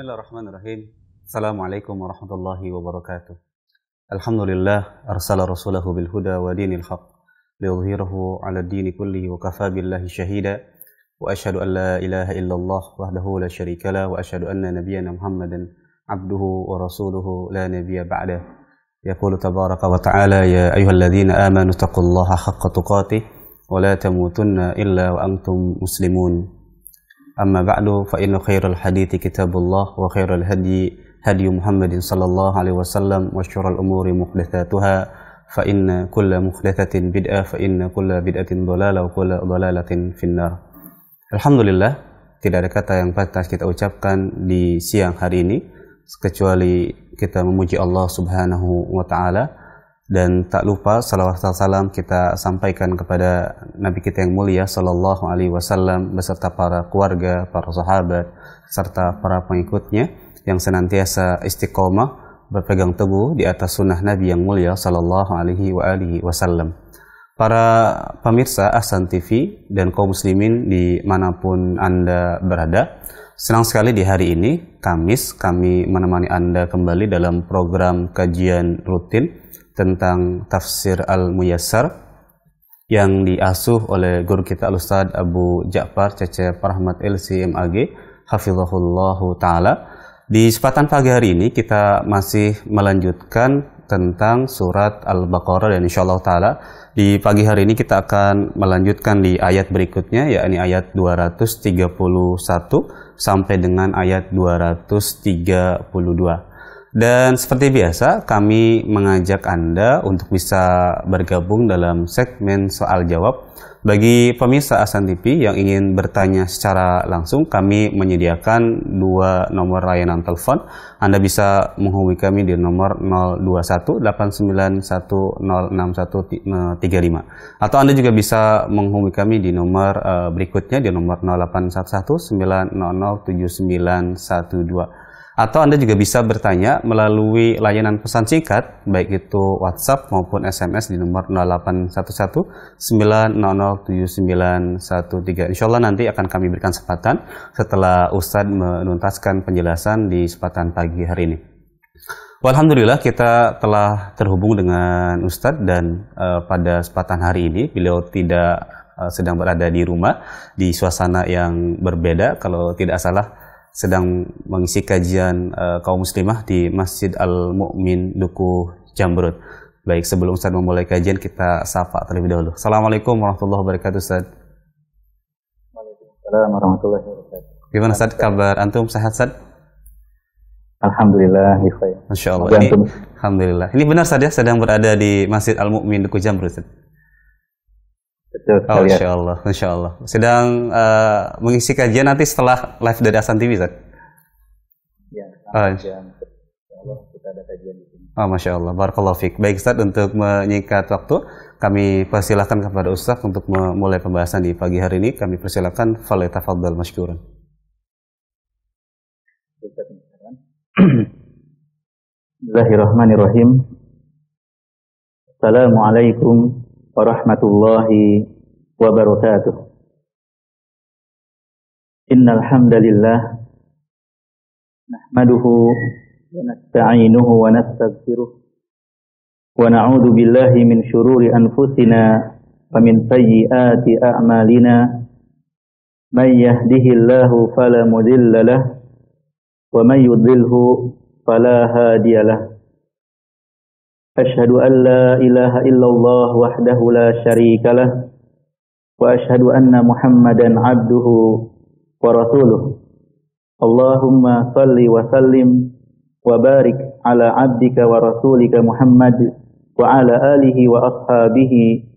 Bismillahirrahmanirrahim. Assalamualaikum warahmatullahi wabarakatuh. Alhamdulillah arsala rasulahu bil huda wa dinil haq liyudhhirahu 'ala ad-dini kullihi wa kafa billahi shahida. Wa asyhadu an la ilaha illallah wahdahu la syarika lah wa asyhadu anna nabiyyana Muhammadan abduhu wa rasuluhu la nabiyya ba'dah. Yaqulu tabaraka wa ta'ala ya ayyuhalladzina amanu taqullaha haqqa tuqatih wa la tamutunna illa wa antum muslimun. Amma ba'du fa inna khairal hadithi kitabullah wa khairal hadi hadi Muhammadin sallallahu alaihi wasallam wa syarrul umuri muhdatsatuha fa inna kulla muhdatsatin bid'ah fa inna kulla bid'atin dhalalah wa kulla dhalalatin finnar. Alhamdulillah, tidak ada kata yang pantas kita ucapkan di siang hari ini kecuali kita memuji Allah Subhanahu wa taala, dan tak lupa salawat dan salam kita sampaikan kepada Nabi kita yang mulia sallallahu alaihi wasallam beserta para keluarga, para sahabat serta para pengikutnya yang senantiasa istiqomah berpegang teguh di atas sunnah Nabi yang mulia sallallahu alaihi wasallam. Para pemirsa Ahsan TV dan kaum muslimin dimanapun Anda berada, senang sekali di hari ini Kamis kami menemani Anda kembali dalam program kajian rutin tentang Tafsir Al-Muyassar yang diasuh oleh guru kita Al-Ustaz Abu Ja'far Cecep Rahmat LC-MAG hafizahullahu ta'ala. Di kesempatan pagi hari ini kita masih melanjutkan tentang surat Al-Baqarah, dan insyaallah ta'ala di pagi hari ini kita akan melanjutkan di ayat berikutnya, yakni ayat 231 sampai dengan ayat 232. Dan seperti biasa, kami mengajak Anda untuk bisa bergabung dalam segmen soal jawab. Bagi pemirsa Ahsan TV yang ingin bertanya secara langsung, kami menyediakan dua nomor layanan telepon. Anda bisa menghubungi kami di nomor 021-891-06135. Atau Anda juga bisa menghubungi kami di nomor berikutnya di nomor 0811-900-7912. Atau Anda juga bisa bertanya melalui layanan pesan singkat, baik itu WhatsApp maupun SMS di nomor 0811-900-7913. Insyaallah nanti akan kami berikan kesempatan setelah Ustadz menuntaskan penjelasan di kesempatan pagi hari ini. Alhamdulillah kita telah terhubung dengan Ustadz, dan pada kesempatan hari ini beliau tidak sedang berada di rumah, di suasana yang berbeda. Kalau tidak salah sedang mengisi kajian kaum muslimah di Masjid Al-Mu'min Dukuh Jamrut. Baik, sebelum Ustaz memulai kajian kita sapa terlebih dahulu. Assalamualaikum warahmatullahi wabarakatuh, Ustaz. Waalaikumsalam warahmatullahi wabarakatuh. Gimana Ustaz, kabar antum, sehat Ustaz? Alhamdulillah, khair. Masyaallah. Alhamdulillah. Ini benar Ustaz ya, sedang berada di Masjid Al-Mu'min Dukuh Jamrut, Ustaz? Betul, oh, insyaallah, insyaallah. Sedang mengisi kajian nanti setelah live dari Ahsan TV, Ustaz? Ya, insyaallah kita ada kajian di sini. Oh, masyaallah, barakallahu fiik. Baik Ustaz, untuk menyingkat waktu, kami persilakan kepada Ustaz untuk memulai pembahasan di pagi hari ini. Kami persilakan, falyatafaddal masykuran. Bismillahirrahmanirrahim. Assalamualaikum warahmatullahi wabarakatuh. Innal hamdalillah nahmaduhu wa nasta'inuhu wa nastaghfiruh wa na'udzu billahi min shururi anfusina wa min sayyiati a'malina. May yahdihillahu fala mudilla lahu wa may yudlilhu fala hadiyalah. Asyhadu an la ilaha illallah wahdahu la syarika lah wa asyhadu anna Muhammadan abduhu wa rasuluh. Allahumma salli wa sallim wa barik ala abdika wa rasulika Muhammad wa ala alihi wa ashabihi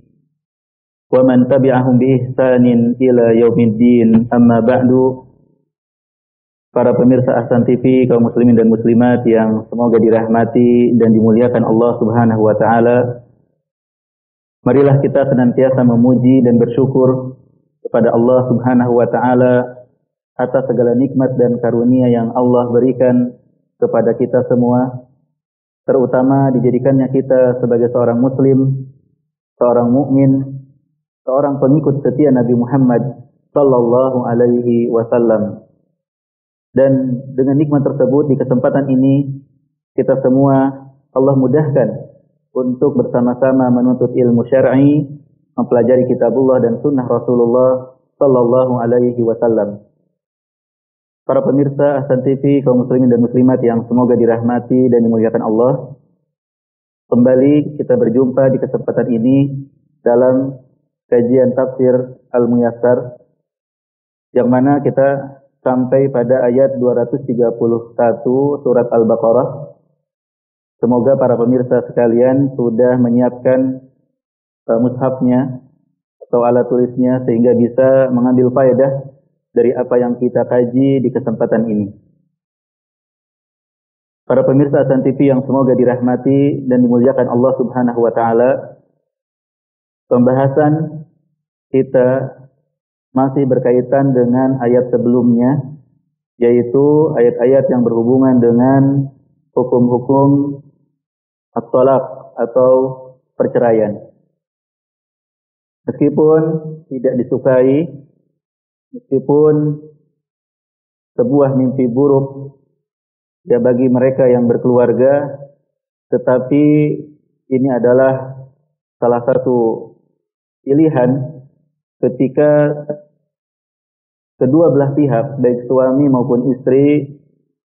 wa man tabi'ahum bi ihsanin ila yaumiddin. Amma ba'du. Para pemirsa Ahsan TV, kaum muslimin dan muslimat yang semoga dirahmati dan dimuliakan Allah Subhanahu wa taala. Marilah kita senantiasa memuji dan bersyukur kepada Allah Subhanahu wa taala atas segala nikmat dan karunia yang Allah berikan kepada kita semua, terutama dijadikannya kita sebagai seorang muslim, seorang mukmin, seorang pengikut setia Nabi Muhammad sallallahu alaihi wasallam. Dan dengan nikmat tersebut di kesempatan ini kita semua Allah mudahkan untuk bersama-sama menuntut ilmu syar'i, mempelajari kitabullah dan sunnah Rasulullah sallallahu alaihi wasallam. Para pemirsa Ahsan TV, kaum muslimin dan muslimat yang semoga dirahmati dan dimuliakan Allah, kembali kita berjumpa di kesempatan ini dalam kajian tafsir Al-Muyassar, yang mana kita sampai pada ayat 231 surat Al-Baqarah. Semoga para pemirsa sekalian sudah menyiapkan mushafnya atau alat tulisnya sehingga bisa mengambil faedah dari apa yang kita kaji di kesempatan ini. Para pemirsa Ahsan TV yang semoga dirahmati dan dimuliakan Allah Subhanahu wa taala, pembahasan kita masih berkaitan dengan ayat sebelumnya, yaitu ayat-ayat yang berhubungan dengan hukum-hukum at-talaq atau perceraian. Meskipun tidak disukai, meskipun sebuah mimpi buruk ya bagi mereka yang berkeluarga, tetapi ini adalah salah satu pilihan ketika kedua belah pihak, baik suami maupun istri,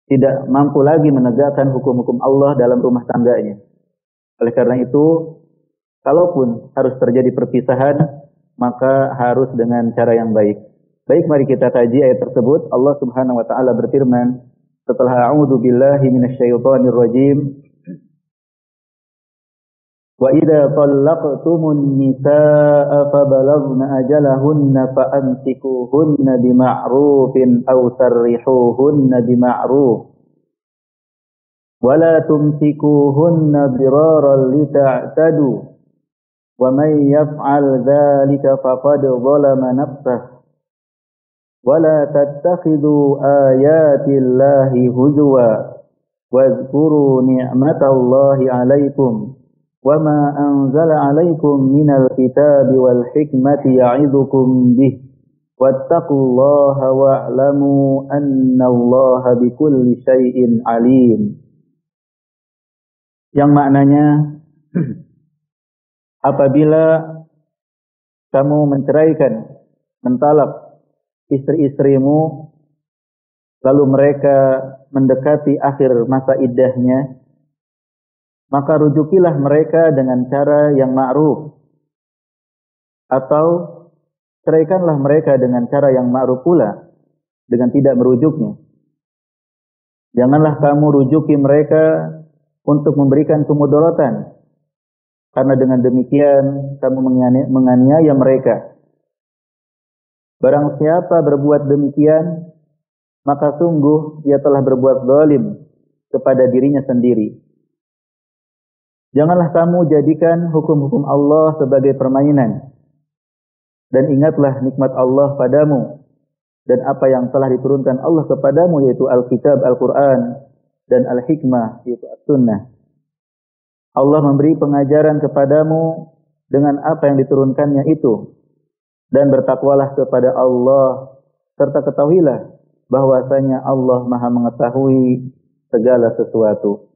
tidak mampu lagi menegakkan hukum-hukum Allah dalam rumah tangganya. Oleh karena itu, kalaupun harus terjadi perpisahan, maka harus dengan cara yang baik. Baik, mari kita kaji ayat tersebut. Allah Subhanahu wa taala berfirman setelah a'udzu billahi minasyaitonir rajim, wa idza talaqtumun nisaa fabalaghna ajalahunna fa'amsikuhunna bima'rufin aw sarrihuhunna bima'ruf wa la tumsikuhunna diraran lita'tadu wa may yaf'al dzalika faqad zalama nafsahu wa la tattakhidhu ayatillahi huzwa wadhkuru ni'matallahi 'alaikum وَمَا أَنزَلَ عَلَيْكُمْ مِنَ الْكِتَابِ وَالْحِكْمَةِ يَعِظُكُمْ بِهِ وَاتَّقُوا اللَّهَ وَاعْلَمُوا أَنَّ اللَّهَ بِكُلِّ شَيْءٍ عَلِيمٌ. Yang maknanya, apabila kamu menceraikan, mentalak istri-istrimu, lalu mereka mendekati akhir masa iddahnya, maka rujukilah mereka dengan cara yang ma'ruf, atau ceraikanlah mereka dengan cara yang ma'ruf pula, dengan tidak merujuknya. Janganlah kamu rujuki mereka untuk memberikan kemudaratan, karena dengan demikian kamu menganiaya mereka. Barang siapa berbuat demikian, maka sungguh ia telah berbuat zalim kepada dirinya sendiri. Janganlah kamu jadikan hukum-hukum Allah sebagai permainan. Dan ingatlah nikmat Allah padamu dan apa yang telah diturunkan Allah kepadamu, yaitu Alkitab, Al-Quran, dan Al-Hikmah, yaitu As-Sunnah. Allah memberi pengajaran kepadamu dengan apa yang diturunkannya itu. Dan bertakwalah kepada Allah, serta ketahuilah bahwasanya Allah Maha mengetahui segala sesuatu.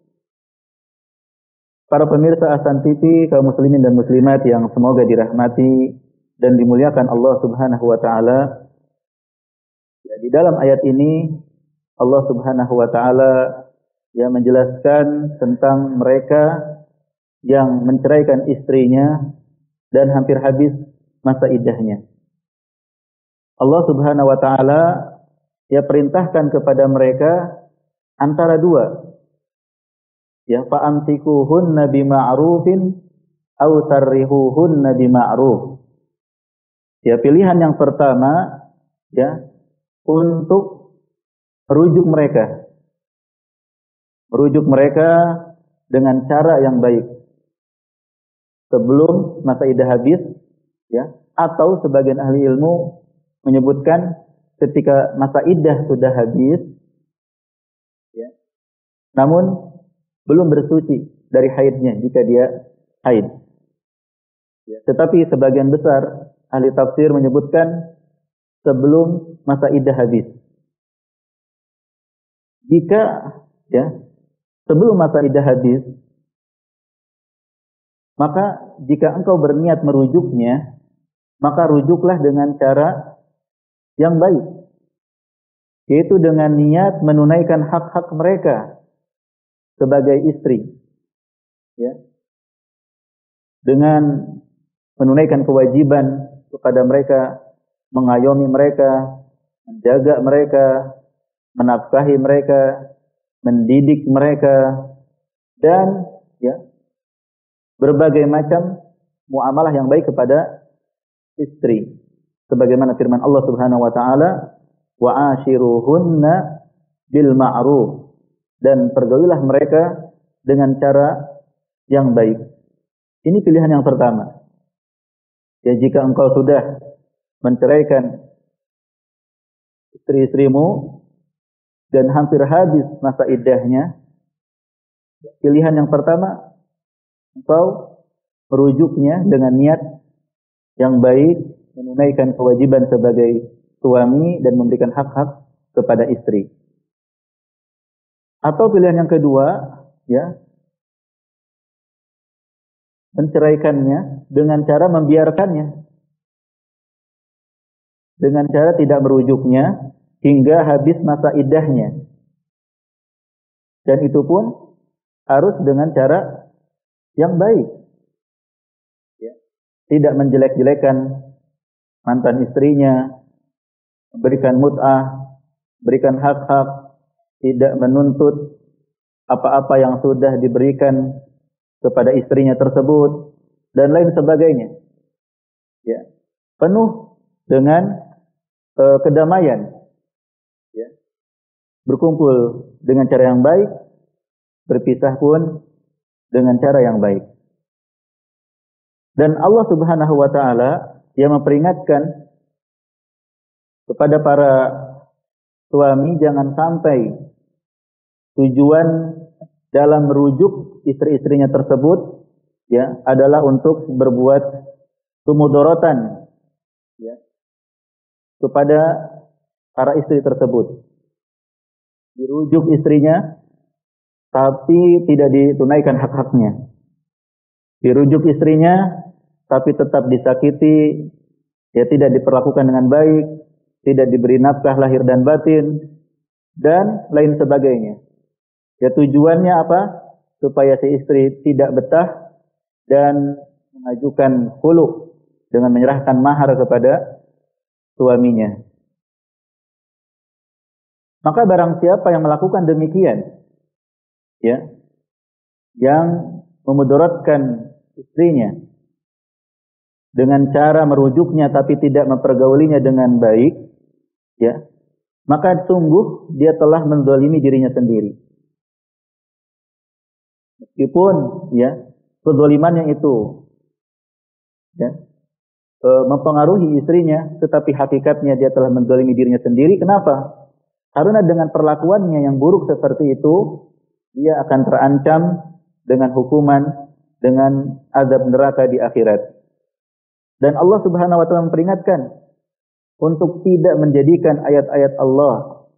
Para pemirsa Ahsan TV, kaum muslimin dan muslimat yang semoga dirahmati dan dimuliakan Allah Subhanahu wa taala. Di dalam ayat ini Allah Subhanahu wa taala yang menjelaskan tentang mereka yang menceraikan istrinya dan hampir habis masa iddahnya. Allah Subhanahu wa taala perintahkan kepada mereka antara dua, fa'amsikuhunna bima'rufin aw sarrihuhunna bima'ruf. Pilihan yang pertama untuk merujuk mereka dengan cara yang baik sebelum masa iddah habis, atau sebagian ahli ilmu menyebutkan ketika masa iddah sudah habis, namun belum bersuci dari haidnya jika dia haid. Tetapi sebagian besar ahli tafsir menyebutkan sebelum masa iddah habis. Jika ya sebelum masa iddah habis, maka jika engkau berniat merujuknya, maka rujuklah dengan cara yang baik, yaitu dengan niat menunaikan hak-hak mereka sebagai istri, ya, dengan menunaikan kewajiban kepada mereka, mengayomi mereka, menjaga mereka, menafkahi mereka, mendidik mereka, dan ya berbagai macam muamalah yang baik kepada istri. Sebagaimana firman Allah Subhanahu wa taala, wa ashiruhunna bil ma'ruf, dan pergaulilah mereka dengan cara yang baik. Ini pilihan yang pertama. Ya, jika engkau sudah menceraikan istri-istrimu dan hampir habis masa iddahnya, pilihan yang pertama, engkau merujuknya dengan niat yang baik, menunaikan kewajiban sebagai suami dan memberikan hak-hak kepada istri. Atau pilihan yang kedua, ya, menceraikannya dengan cara membiarkannya, dengan cara tidak merujuknya hingga habis masa iddahnya. Dan itu pun harus dengan cara yang baik, ya. Tidak menjelek-jelekan mantan istrinya, memberikan mut'ah, berikan hak-hak, tidak menuntut apa-apa yang sudah diberikan kepada istrinya tersebut, dan lain sebagainya. Ya. Penuh dengan kedamaian. Ya. Berkumpul dengan cara yang baik, berpisah pun dengan cara yang baik. Dan Allah Subhanahu wa taala yang memperingatkan kepada para suami jangan sampai tujuan dalam merujuk istri-istrinya tersebut, ya, adalah untuk berbuat kemudorotan, ya, kepada para istri tersebut. Dirujuk istrinya tapi tidak ditunaikan hak-haknya. Dirujuk istrinya tapi tetap disakiti, ya, tidak diperlakukan dengan baik, tidak diberi nafkah lahir dan batin, dan lain sebagainya. Ya, tujuannya apa? Supaya si istri tidak betah dan mengajukan khulu dengan menyerahkan mahar kepada suaminya. Maka barang siapa yang melakukan demikian, ya, yang memudaratkan istrinya dengan cara merujuknya tapi tidak mempergaulinya dengan baik, ya, maka sungguh dia telah menzalimi dirinya sendiri. Meskipun, ya, kezalimannya itu, ya, mempengaruhi istrinya, tetapi hakikatnya dia telah menzalimi dirinya sendiri. Kenapa? Karena dengan perlakuannya yang buruk seperti itu, dia akan terancam dengan hukuman, dengan azab neraka di akhirat. Dan Allah Subhanahu wa taala memperingatkan untuk tidak menjadikan ayat-ayat Allah,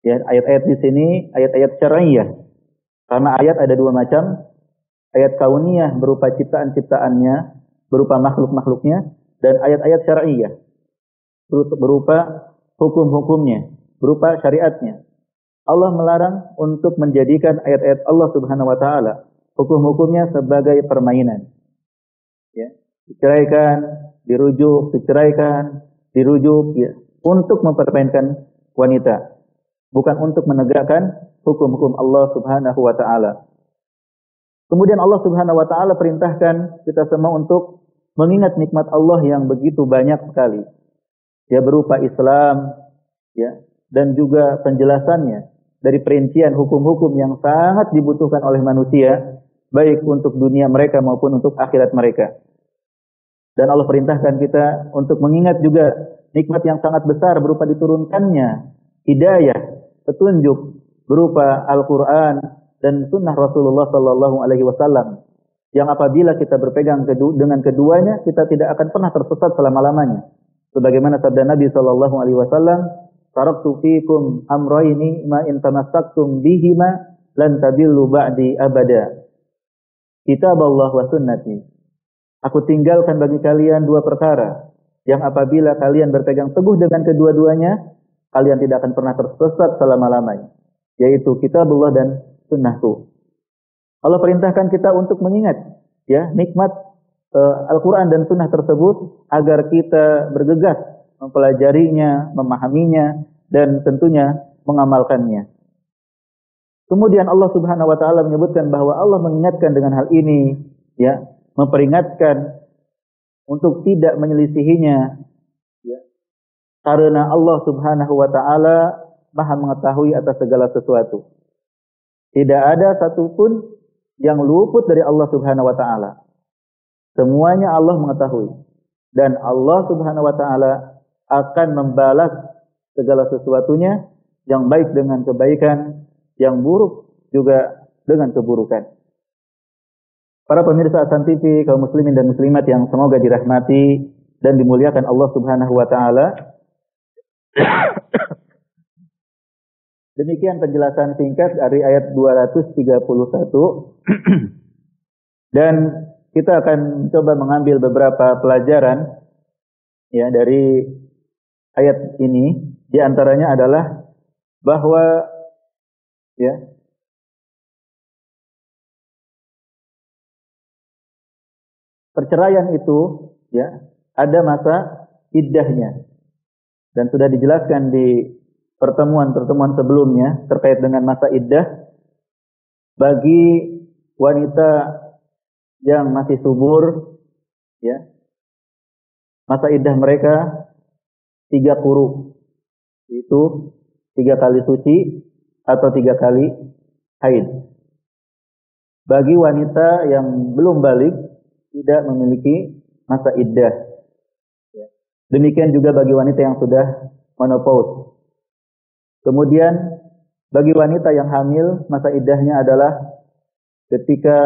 ya, ayat-ayat di sini ayat-ayat syar'iyyah. Karena ayat ada dua macam, ayat kauniyah berupa ciptaan-ciptaannya, berupa makhluk-makhluknya, dan ayat-ayat syar'iyyah berupa hukum-hukumnya, berupa syariatnya. Allah melarang untuk menjadikan ayat-ayat Allah Subhanahu wa taala, hukum-hukumnya sebagai permainan. Ya, diceraikan, dirujuk, diceraikan, dirujuk, ya, untuk mempermainkan wanita, bukan untuk menegakkan hukum-hukum Allah Subhanahu wa taala. Kemudian Allah Subhanahu wa taala perintahkan kita semua untuk mengingat nikmat Allah yang begitu banyak sekali. Ya, berupa Islam, ya, dan juga penjelasannya dari perincian hukum-hukum yang sangat dibutuhkan oleh manusia, baik untuk dunia mereka maupun untuk akhirat mereka. Dan Allah perintahkan kita untuk mengingat juga nikmat yang sangat besar berupa diturunkannya hidayah, petunjuk berupa Al-Quran dan sunnah Rasulullah Sallallahu Alaihi Wasallam, yang apabila kita berpegang dengan keduanya, kita tidak akan pernah tersesat selama-lamanya. Sebagaimana sabda Nabi Sallallahu Alaihi Wasallam, taraktu fikum amrayni ma in tamassaktum bihima lan tadillu ba'di abada. Kitab Allah wa sunnati. Aku tinggalkan bagi kalian dua perkara yang apabila kalian berpegang teguh dengan kedua-duanya, kalian tidak akan pernah tersesat selama-lamanya, yaitu kitabullah dan sunnahku. Allah perintahkan kita untuk mengingat ya nikmat Al-Quran dan sunnah tersebut agar kita bergegas mempelajarinya, memahaminya, dan tentunya mengamalkannya. Kemudian Allah Subhanahu wa taala menyebutkan bahwa Allah mengingatkan dengan hal ini, ya, memperingatkan untuk tidak menyelisihinya, ya. Karena Allah Subhanahu wa taala Maha mengetahui atas segala sesuatu. Tidak ada satupun yang luput dari Allah Subhanahu wa taala. Semuanya Allah mengetahui. Dan Allah Subhanahu wa taala akan membalas segala sesuatunya, yang baik dengan kebaikan, yang buruk juga dengan keburukan. Para pemirsa Hasan TV, kaum muslimin dan muslimat yang semoga dirahmati dan dimuliakan Allah Subhanahu wa taala. Demikian penjelasan singkat dari ayat 231. Dan kita akan coba mengambil beberapa pelajaran ya dari ayat ini. Di antaranya adalah bahwa ya perceraian itu ya ada masa iddahnya, dan sudah dijelaskan di pertemuan-pertemuan sebelumnya terkait dengan masa iddah bagi wanita yang masih subur, ya, masa iddah mereka 3 quru, itu 3 kali suci atau 3 kali haid. Bagi wanita yang belum balik tidak memiliki masa iddah. Demikian juga bagi wanita yang sudah menopause. Kemudian bagi wanita yang hamil, masa iddahnya adalah ketika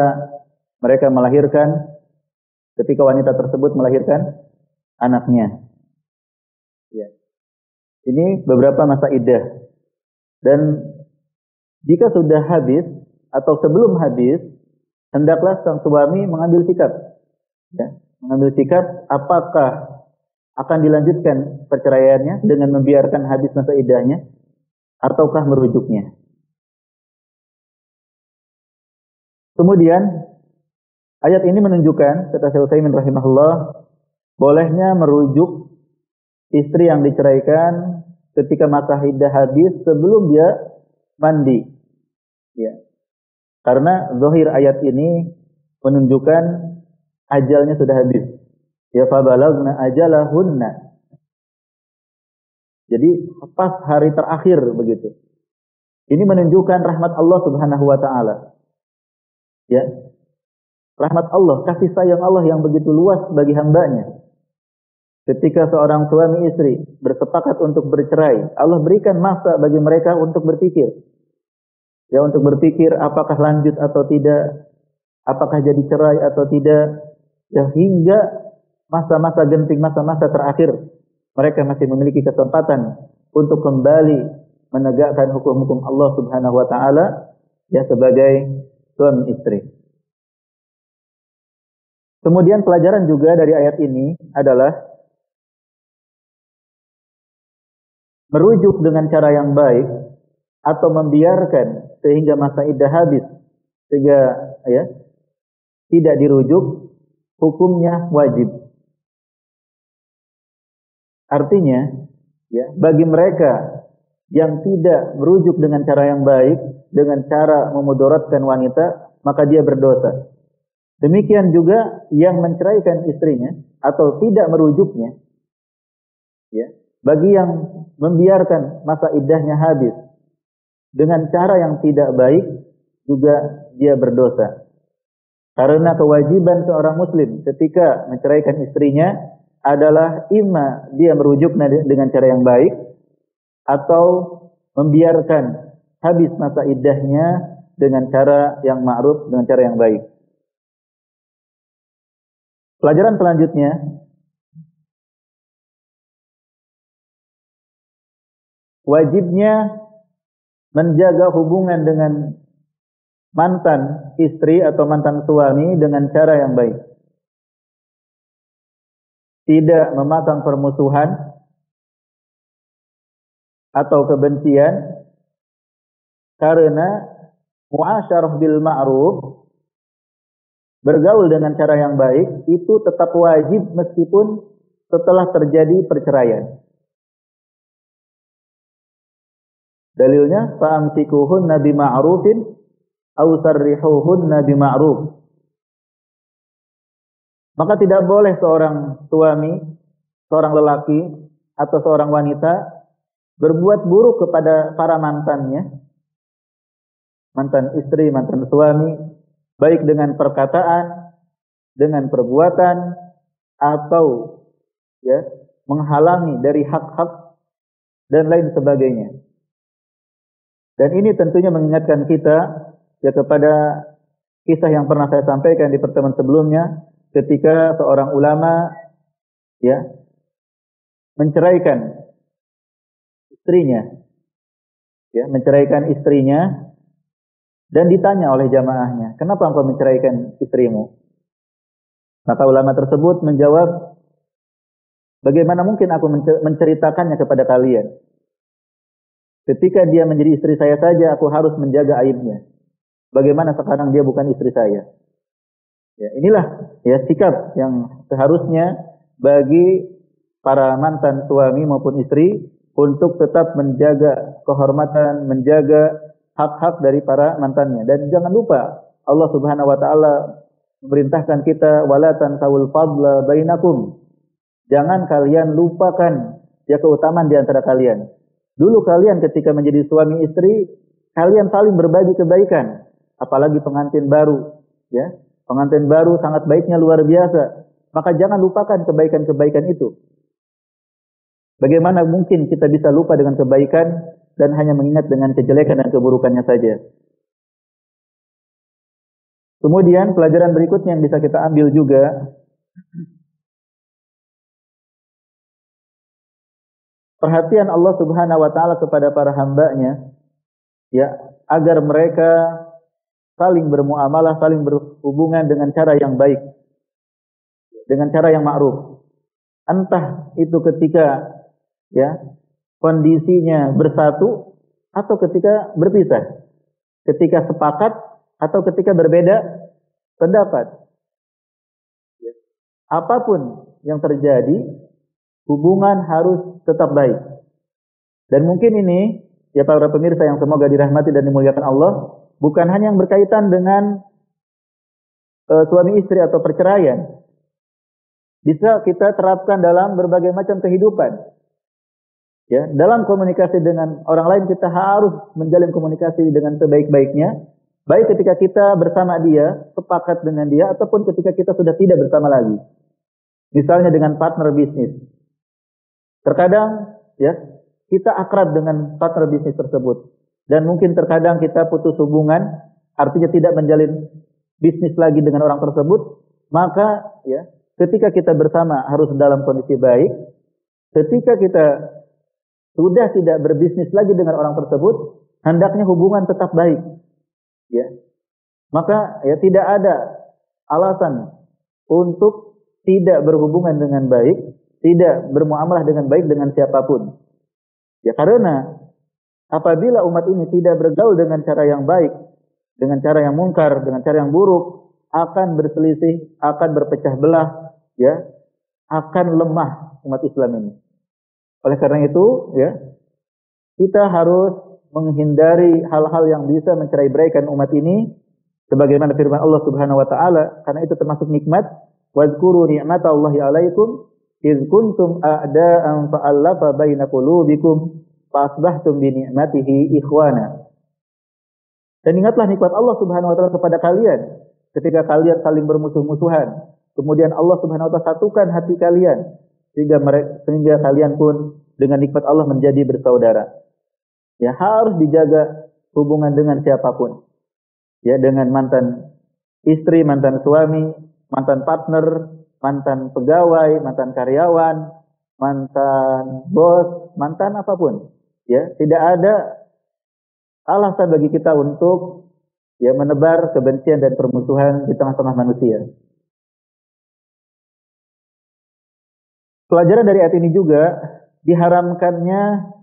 mereka melahirkan, ketika wanita tersebut melahirkan anaknya. Ya. Ini beberapa masa iddah. Dan jika sudah habis atau sebelum habis, hendaklah sang suami mengambil sikap. Ya. Mengambil sikap apakah akan dilanjutkan perceraiannya dengan membiarkan habis masa iddahnya ataukah merujuknya. Kemudian ayat ini menunjukkan, kata Syekh Utsaimin rahimahullah, bolehnya merujuk istri yang diceraikan ketika masa iddah habis sebelum dia mandi. Ya. Karena zahir ayat ini menunjukkan ajalnya sudah habis. Ya fabalagna ajalahunna. Jadi pas hari terakhir begitu. Ini menunjukkan rahmat Allah Subhanahu wa taala. Ya. Rahmat Allah, kasih sayang Allah yang begitu luas bagi hambanya. Ketika seorang suami istri bersepakat untuk bercerai, Allah berikan masa bagi mereka untuk berpikir. Ya, untuk berpikir apakah lanjut atau tidak, apakah jadi cerai atau tidak. Ya, hingga masa-masa genting, masa-masa terakhir, mereka masih memiliki kesempatan untuk kembali menegakkan hukum-hukum Allah Subhanahu wa taala ya sebagai suami istri. Kemudian pelajaran juga dari ayat ini adalah merujuk dengan cara yang baik atau membiarkan sehingga masa iddah habis sehingga ya tidak dirujuk, hukumnya wajib. Artinya ya bagi mereka yang tidak merujuk dengan cara yang baik, dengan cara memudaratkan wanita, maka dia berdosa. Demikian juga yang menceraikan istrinya atau tidak merujuknya, ya, bagi yang membiarkan masa iddahnya habis dengan cara yang tidak baik, juga dia berdosa. Karena kewajiban seorang muslim ketika menceraikan istrinya adalah imma dia merujuk dengan cara yang baik atau membiarkan habis masa iddahnya dengan cara yang ma'ruf, dengan cara yang baik. Pelajaran selanjutnya, wajibnya menjaga hubungan dengan mantan istri atau mantan suami dengan cara yang baik. Tidak memasang permusuhan atau kebencian, karena muasyarah bil ma'ruf, bergaul dengan cara yang baik itu tetap wajib meskipun setelah terjadi perceraian. Dalilnya fa'amsikuhunna bima'rufin aw sarrihuhunna bima'ruf. Maka tidak boleh seorang suami, seorang lelaki atau seorang wanita berbuat buruk kepada para mantannya, mantan istri, mantan suami, baik dengan perkataan, dengan perbuatan, atau ya menghalangi dari hak-hak dan lain sebagainya. Dan ini tentunya mengingatkan kita ya kepada kisah yang pernah saya sampaikan di pertemuan sebelumnya, ketika seorang ulama ya menceraikan istrinya dan ditanya oleh jamaahnya, "Kenapa engkau menceraikan istrimu?" Maka ulama tersebut menjawab, "Bagaimana mungkin aku menceritakannya kepada kalian? Ketika dia menjadi istri saya saja aku harus menjaga aibnya. Bagaimana sekarang dia bukan istri saya?" Ya, inilah ya sikap yang seharusnya bagi para mantan suami maupun istri untuk tetap menjaga kehormatan, menjaga hak-hak dari para mantannya. Dan jangan lupa Allah Subhanahu wa taala memerintahkan kita wala tansawul fadla bainakum. Jangan kalian lupakan ya keutamaan di antara kalian. Dulu kalian ketika menjadi suami istri, kalian saling berbagi kebaikan, apalagi pengantin baru, ya. Pengantin baru sangat baiknya luar biasa. Maka jangan lupakan kebaikan-kebaikan itu. Bagaimana mungkin kita bisa lupa dengan kebaikan dan hanya mengingat dengan kejelekan dan keburukannya saja. Kemudian pelajaran berikutnya yang bisa kita ambil juga, perhatian Allah Subhanahu wa taala kepada para hambanya ya, agar mereka saling bermuamalah, saling berhubungan dengan cara yang baik, dengan cara yang ma'ruf. Entah itu ketika ya kondisinya bersatu atau ketika berpisah, ketika sepakat atau ketika berbeda pendapat. Apapun yang terjadi, hubungan harus tetap baik. Dan mungkin ini ya para pemirsa yang semoga dirahmati dan dimuliakan Allah, bukan hanya yang berkaitan dengan suami istri atau perceraian. Bisa kita terapkan dalam berbagai macam kehidupan. Ya, dalam komunikasi dengan orang lain kita harus menjalin komunikasi dengan sebaik-baiknya, baik ketika kita bersama dia, sepakat dengan dia, ataupun ketika kita sudah tidak bersama lagi. Misalnya dengan partner bisnis. Terkadang ya, kita akrab dengan partner bisnis tersebut. Dan mungkin terkadang kita putus hubungan, artinya tidak menjalin bisnis lagi dengan orang tersebut, maka ya, ketika kita bersama harus dalam kondisi baik. Ketika kita sudah tidak berbisnis lagi dengan orang tersebut, hendaknya hubungan tetap baik. Ya. Maka ya tidak ada alasan untuk tidak berhubungan dengan baik, tidak bermuamalah dengan baik dengan siapapun. Ya karena apabila umat ini tidak bergaul dengan cara yang baik, dengan cara yang mungkar, dengan cara yang buruk, akan berselisih, akan berpecah belah, ya, akan lemah umat Islam ini. Oleh karena itu, ya, kita harus menghindari hal-hal yang bisa mencerai-beraikan umat ini, sebagaimana firman Allah Subhanahu wa taala, karena itu termasuk nikmat. Wazkuru ni'matallahi 'alaikum iz kuntum a'da'an fa'alafa baina qulubikum fa'asbahtum bi ni'matihi ikhwana. Dan ingatlah nikmat Allah Subhanahu wa taala kepada kalian ketika kalian saling bermusuh-musuhan. Kemudian Allah Subhanahu wa taala satukan hati kalian sehingga kalian pun dengan nikmat Allah menjadi bersaudara. Ya harus dijaga hubungan dengan siapapun. Ya dengan mantan istri, mantan suami, mantan partner, mantan pegawai, mantan karyawan, mantan bos, mantan apapun. Ya, tidak ada alasan bagi kita untuk ya menebar kebencian dan permusuhan di tengah-tengah manusia. Pelajaran dari ayat ini juga diharamkannya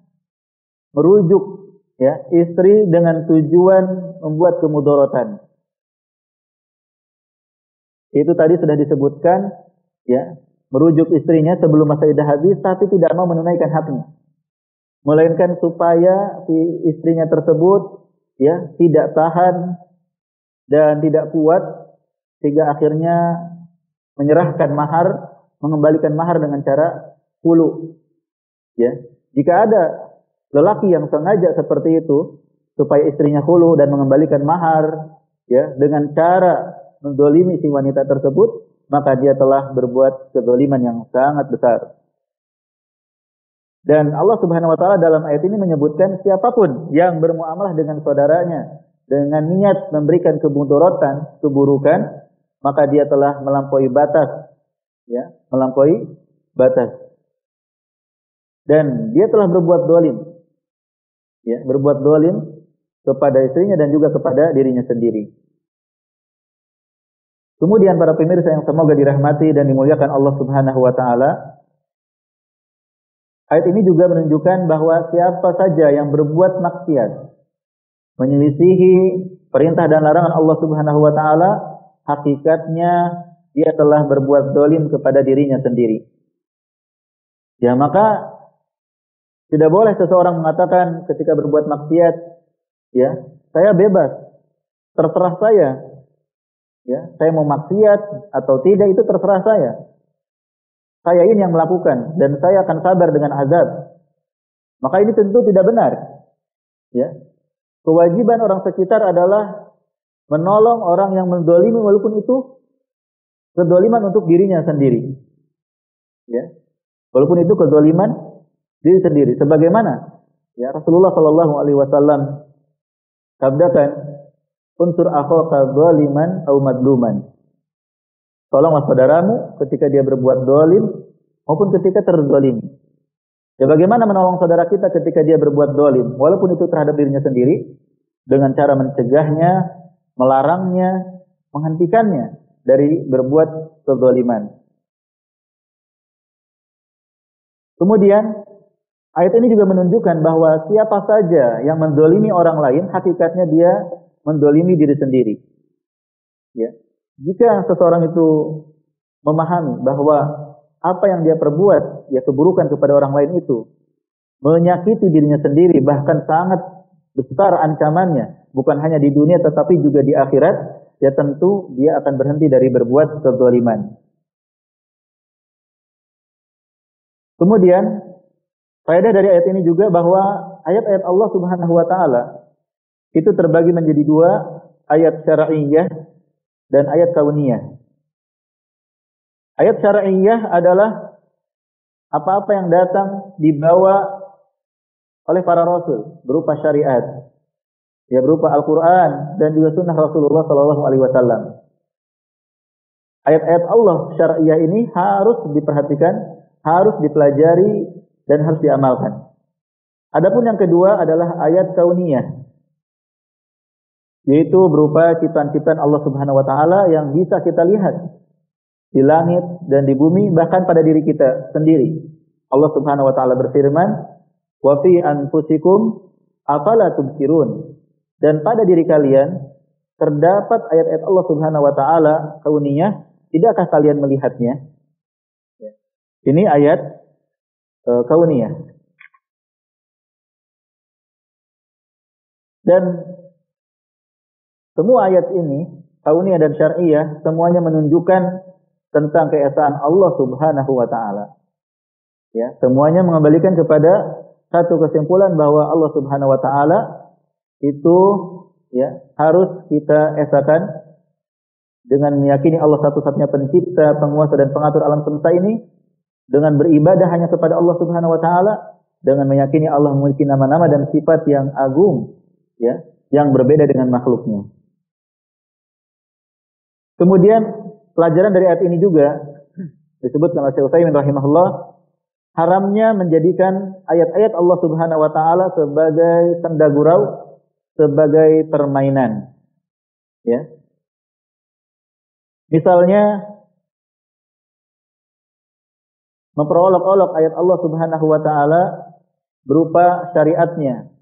merujuk ya istri dengan tujuan membuat kemudaratan. Itu tadi sudah disebutkan ya, merujuk istrinya sebelum masa iddah habis tapi tidak mau menunaikan haknya. Melainkan supaya si istrinya tersebut ya tidak tahan dan tidak kuat sehingga akhirnya menyerahkan mahar, mengembalikan mahar dengan cara hulu. Ya, jika ada lelaki yang sengaja seperti itu supaya istrinya hulu dan mengembalikan mahar, ya, dengan cara mendolimi si wanita tersebut, maka dia telah berbuat kezaliman yang sangat besar. Dan Allah Subhanahu wa taala dalam ayat ini menyebutkan siapapun yang bermuamalah dengan saudaranya dengan niat memberikan kemudaratan, keburukan, maka dia telah melampaui batas, ya, melampaui batas. Dan dia telah berbuat zalim. Ya, berbuat zalim kepada istrinya dan juga kepada dirinya sendiri. Kemudian para pemirsa yang semoga dirahmati dan dimuliakan Allah Subhanahu wa taala, ayat ini juga menunjukkan bahwa siapa saja yang berbuat maksiat, menyelisihi perintah dan larangan Allah Subhanahu wa taala, hakikatnya dia telah berbuat zalim kepada dirinya sendiri. Ya, maka tidak boleh seseorang mengatakan ketika berbuat maksiat, ya, saya bebas, terserah saya. Ya, saya mau maksiat atau tidak itu terserah saya. Saya ini yang melakukan dan saya akan sabar dengan azab. Maka ini tentu tidak benar. Ya. Kewajiban orang sekitar adalah menolong orang yang mendolimi walaupun itu kedoliman untuk dirinya sendiri. Ya. Walaupun itu kedoliman diri sendiri. Sebagaimana ya Rasulullah Shallallahu Alaihi Wasallam sabdakan, unsur akhaka zaliman atau madluman. Tolonglah saudaramu ketika dia berbuat zalim maupun ketika terzalimi. Ya, bagaimana menolong saudara kita ketika dia berbuat zalim walaupun itu terhadap dirinya sendiri, dengan cara mencegahnya, melarangnya, menghentikannya dari berbuat kezaliman. Kemudian ayat ini juga menunjukkan bahwa siapa saja yang menzalimi orang lain, hakikatnya dia mendolimi diri sendiri. Ya. Jika seseorang itu memahami bahwa apa yang dia perbuat, ya keburukan kepada orang lain itu menyakiti dirinya sendiri, bahkan sangat besar ancamannya, bukan hanya di dunia tetapi juga di akhirat, ya tentu dia akan berhenti dari berbuat kezaliman. Kemudian faedah dari ayat ini juga bahwa ayat-ayat Allah Subhanahu wa taala itu terbagi menjadi dua, ayat syar'iyyah dan ayat kauniyah. Ayat syar'iyyah adalah apa-apa yang datang dibawa oleh para rasul berupa syariat, ya berupa Al-Qur'an dan juga sunnah Rasulullah sallallahu alaihi wasallam. Ayat-ayat Allah syar'iyyah ini harus diperhatikan, harus dipelajari dan harus diamalkan. Adapun yang kedua adalah ayat kauniyah, yaitu berupa ciptaan-ciptaan Allah Subhanahu wa taala yang bisa kita lihat di langit dan di bumi, bahkan pada diri kita sendiri. Allah Subhanahu wa taala berfirman, "Wa fi anfusikum afala tubsirun." Dan pada diri kalian terdapat ayat-ayat Allah Subhanahu wa taala kauniyah, tidakkah kalian melihatnya? Ini ayat kauniyah. Dan semua ayat ini, kauniyah dan syar'iyah, semuanya menunjukkan tentang keesaan Allah Subhanahu wa taala. Ya, semuanya mengembalikan kepada satu kesimpulan bahwa Allah Subhanahu wa taala itu ya harus kita esakan dengan meyakini Allah satu-satunya pencipta, penguasa dan pengatur alam semesta ini, dengan beribadah hanya kepada Allah Subhanahu wa taala, dengan meyakini Allah memiliki nama-nama dan sifat yang agung, ya, yang berbeda dengan makhluknya. Kemudian pelajaran dari ayat ini juga disebutkan oleh Syekh Utsaimin rahimahullah, haramnya menjadikan ayat-ayat Allah Subhanahu wa taala sebagai senda gurau, sebagai permainan. Ya. Misalnya memperolok-olok ayat Allah Subhanahu wa taala berupa syariatnya.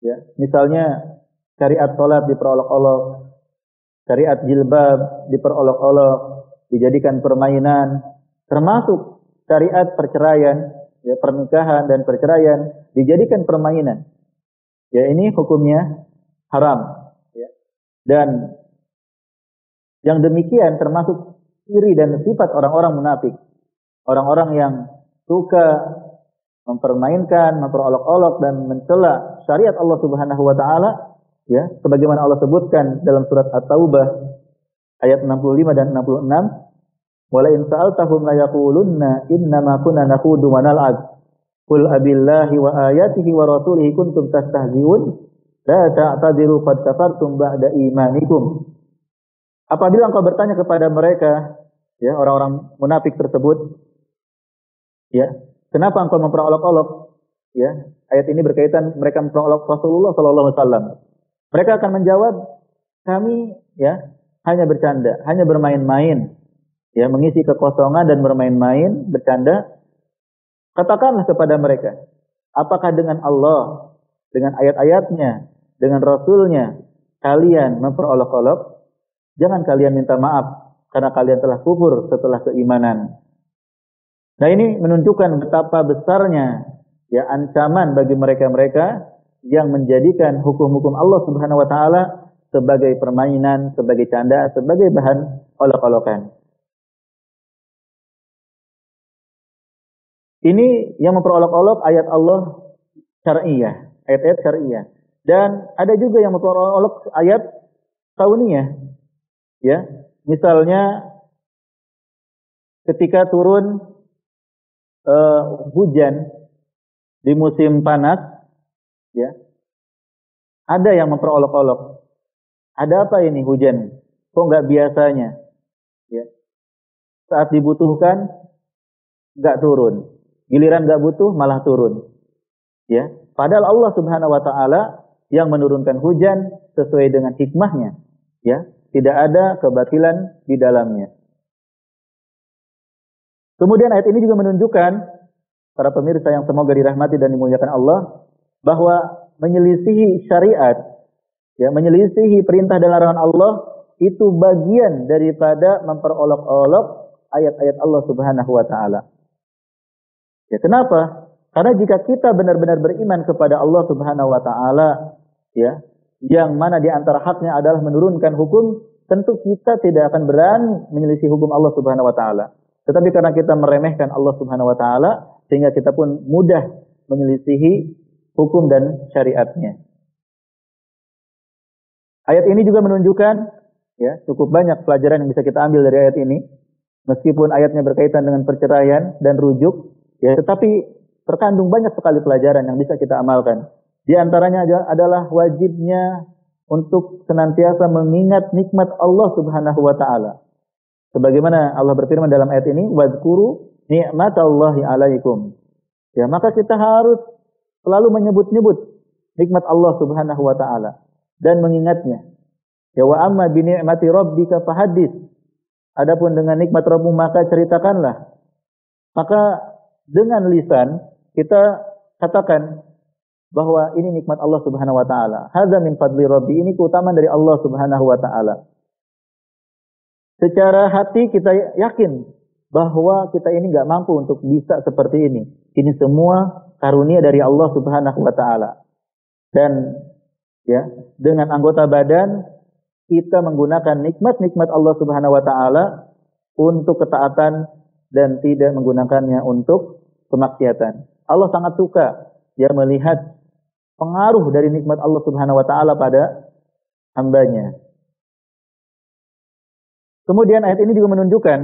Ya, misalnya syariat salat diperolok-olok, syariat jilbab diperolok-olok, dijadikan permainan, termasuk syariat perceraian, ya, pernikahan dan perceraian dijadikan permainan. Ya, ini hukumnya haram. Ya. Dan yang demikian termasuk ciri dan sifat orang-orang munafik. Orang-orang yang suka mempermainkan, memperolok-olok dan mencela syariat Allah Subhanahu wa taala, ya, sebagaimana Allah sebutkan dalam surat At-Taubah ayat 65 dan 66, "Wala in sa'altahum la yaqulunna innama kunna nakhudu wa nal'ab. Qul abillahi wa ayatihi wa rasulihi kuntum tastahzi'un. La ta'tadiru qad kafartum ba'da imanikum." Apabila engkau bertanya kepada mereka, ya, orang-orang munafik tersebut, ya, kenapa engkau memperolok-olok? Ya, ayat ini berkaitan mereka memperolok Rasulullah sallallahu alaihi wasallam. Mereka akan menjawab, kami, ya, hanya bercanda, hanya bermain-main, ya, mengisi kekosongan dan bermain-main, bercanda. Katakanlah kepada mereka, apakah dengan Allah, dengan ayat-ayatnya, dengan Rasulnya, kalian memperolok-olok? Jangan kalian minta maaf, karena kalian telah kufur setelah keimanan. Nah, ini menunjukkan betapa besarnya, ya, ancaman bagi mereka-mereka yang menjadikan hukum-hukum Allah Subhanahu wa taala sebagai permainan, sebagai canda, sebagai bahan olok-olokan. Ini yang memperolok-olok ayat Allah syar'iyah, ayat-ayat syar'iyah. Dan ada juga yang memperolok ayat kauniyah. Ya, misalnya ketika turun hujan di musim panas, ya, ada yang memperolok-olok. Ada apa ini hujan? Kok nggak biasanya? Ya, saat dibutuhkan nggak turun, giliran nggak butuh malah turun. Ya, padahal Allah Subhanahu wa taala yang menurunkan hujan sesuai dengan hikmahnya. Ya, tidak ada kebatilan di dalamnya. Kemudian ayat ini juga menunjukkan, para pemirsa yang semoga dirahmati dan dimuliakan Allah, bahwa menyelisihi syariat, ya, menyelisihi perintah dan larangan Allah, itu bagian daripada memperolok-olok ayat-ayat Allah Subhanahu wa taala. Ya, kenapa? Karena jika kita benar-benar beriman kepada Allah Subhanahu wa taala, ya, yang mana di antara haknya adalah menurunkan hukum, tentu kita tidak akan berani menyelisih hukum Allah Subhanahu wa taala. Tetapi karena kita meremehkan Allah Subhanahu wa taala, sehingga kita pun mudah menyelisihi hukum dan syariatnya. Ayat ini juga menunjukkan, ya, cukup banyak pelajaran yang bisa kita ambil dari ayat ini. Meskipun ayatnya berkaitan dengan perceraian dan rujuk, ya, tetapi terkandung banyak sekali pelajaran yang bisa kita amalkan. Di antaranya adalah wajibnya untuk senantiasa mengingat nikmat Allah Subhanahu wa taala. Sebagaimana Allah berfirman dalam ayat ini, "Wadhkuru ni'matallahi 'alaikum." Ya, maka kita harus selalu menyebut-nyebut nikmat Allah Subhanahu wa taala dan mengingatnya. Ya, wa amma bi ni'mati rabbika fahaddits. Adapun dengan nikmat Rabbmu maka ceritakanlah. Maka dengan lisan kita katakan bahwa ini nikmat Allah Subhanahu wa taala. Hadza min fadli Rabbi, ini keutamaan dari Allah Subhanahu wa taala. Secara hati kita yakin bahwa kita ini enggak mampu untuk bisa seperti ini. Ini semua karunia dari Allah Subhanahu wa taala. Dan, ya, dengan anggota badan kita menggunakan nikmat-nikmat Allah Subhanahu wa taala untuk ketaatan dan tidak menggunakannya untuk kemaksiatan. Allah sangat suka, ya, melihat pengaruh dari nikmat Allah Subhanahu wa taala pada hambanya. Kemudian ayat ini juga menunjukkan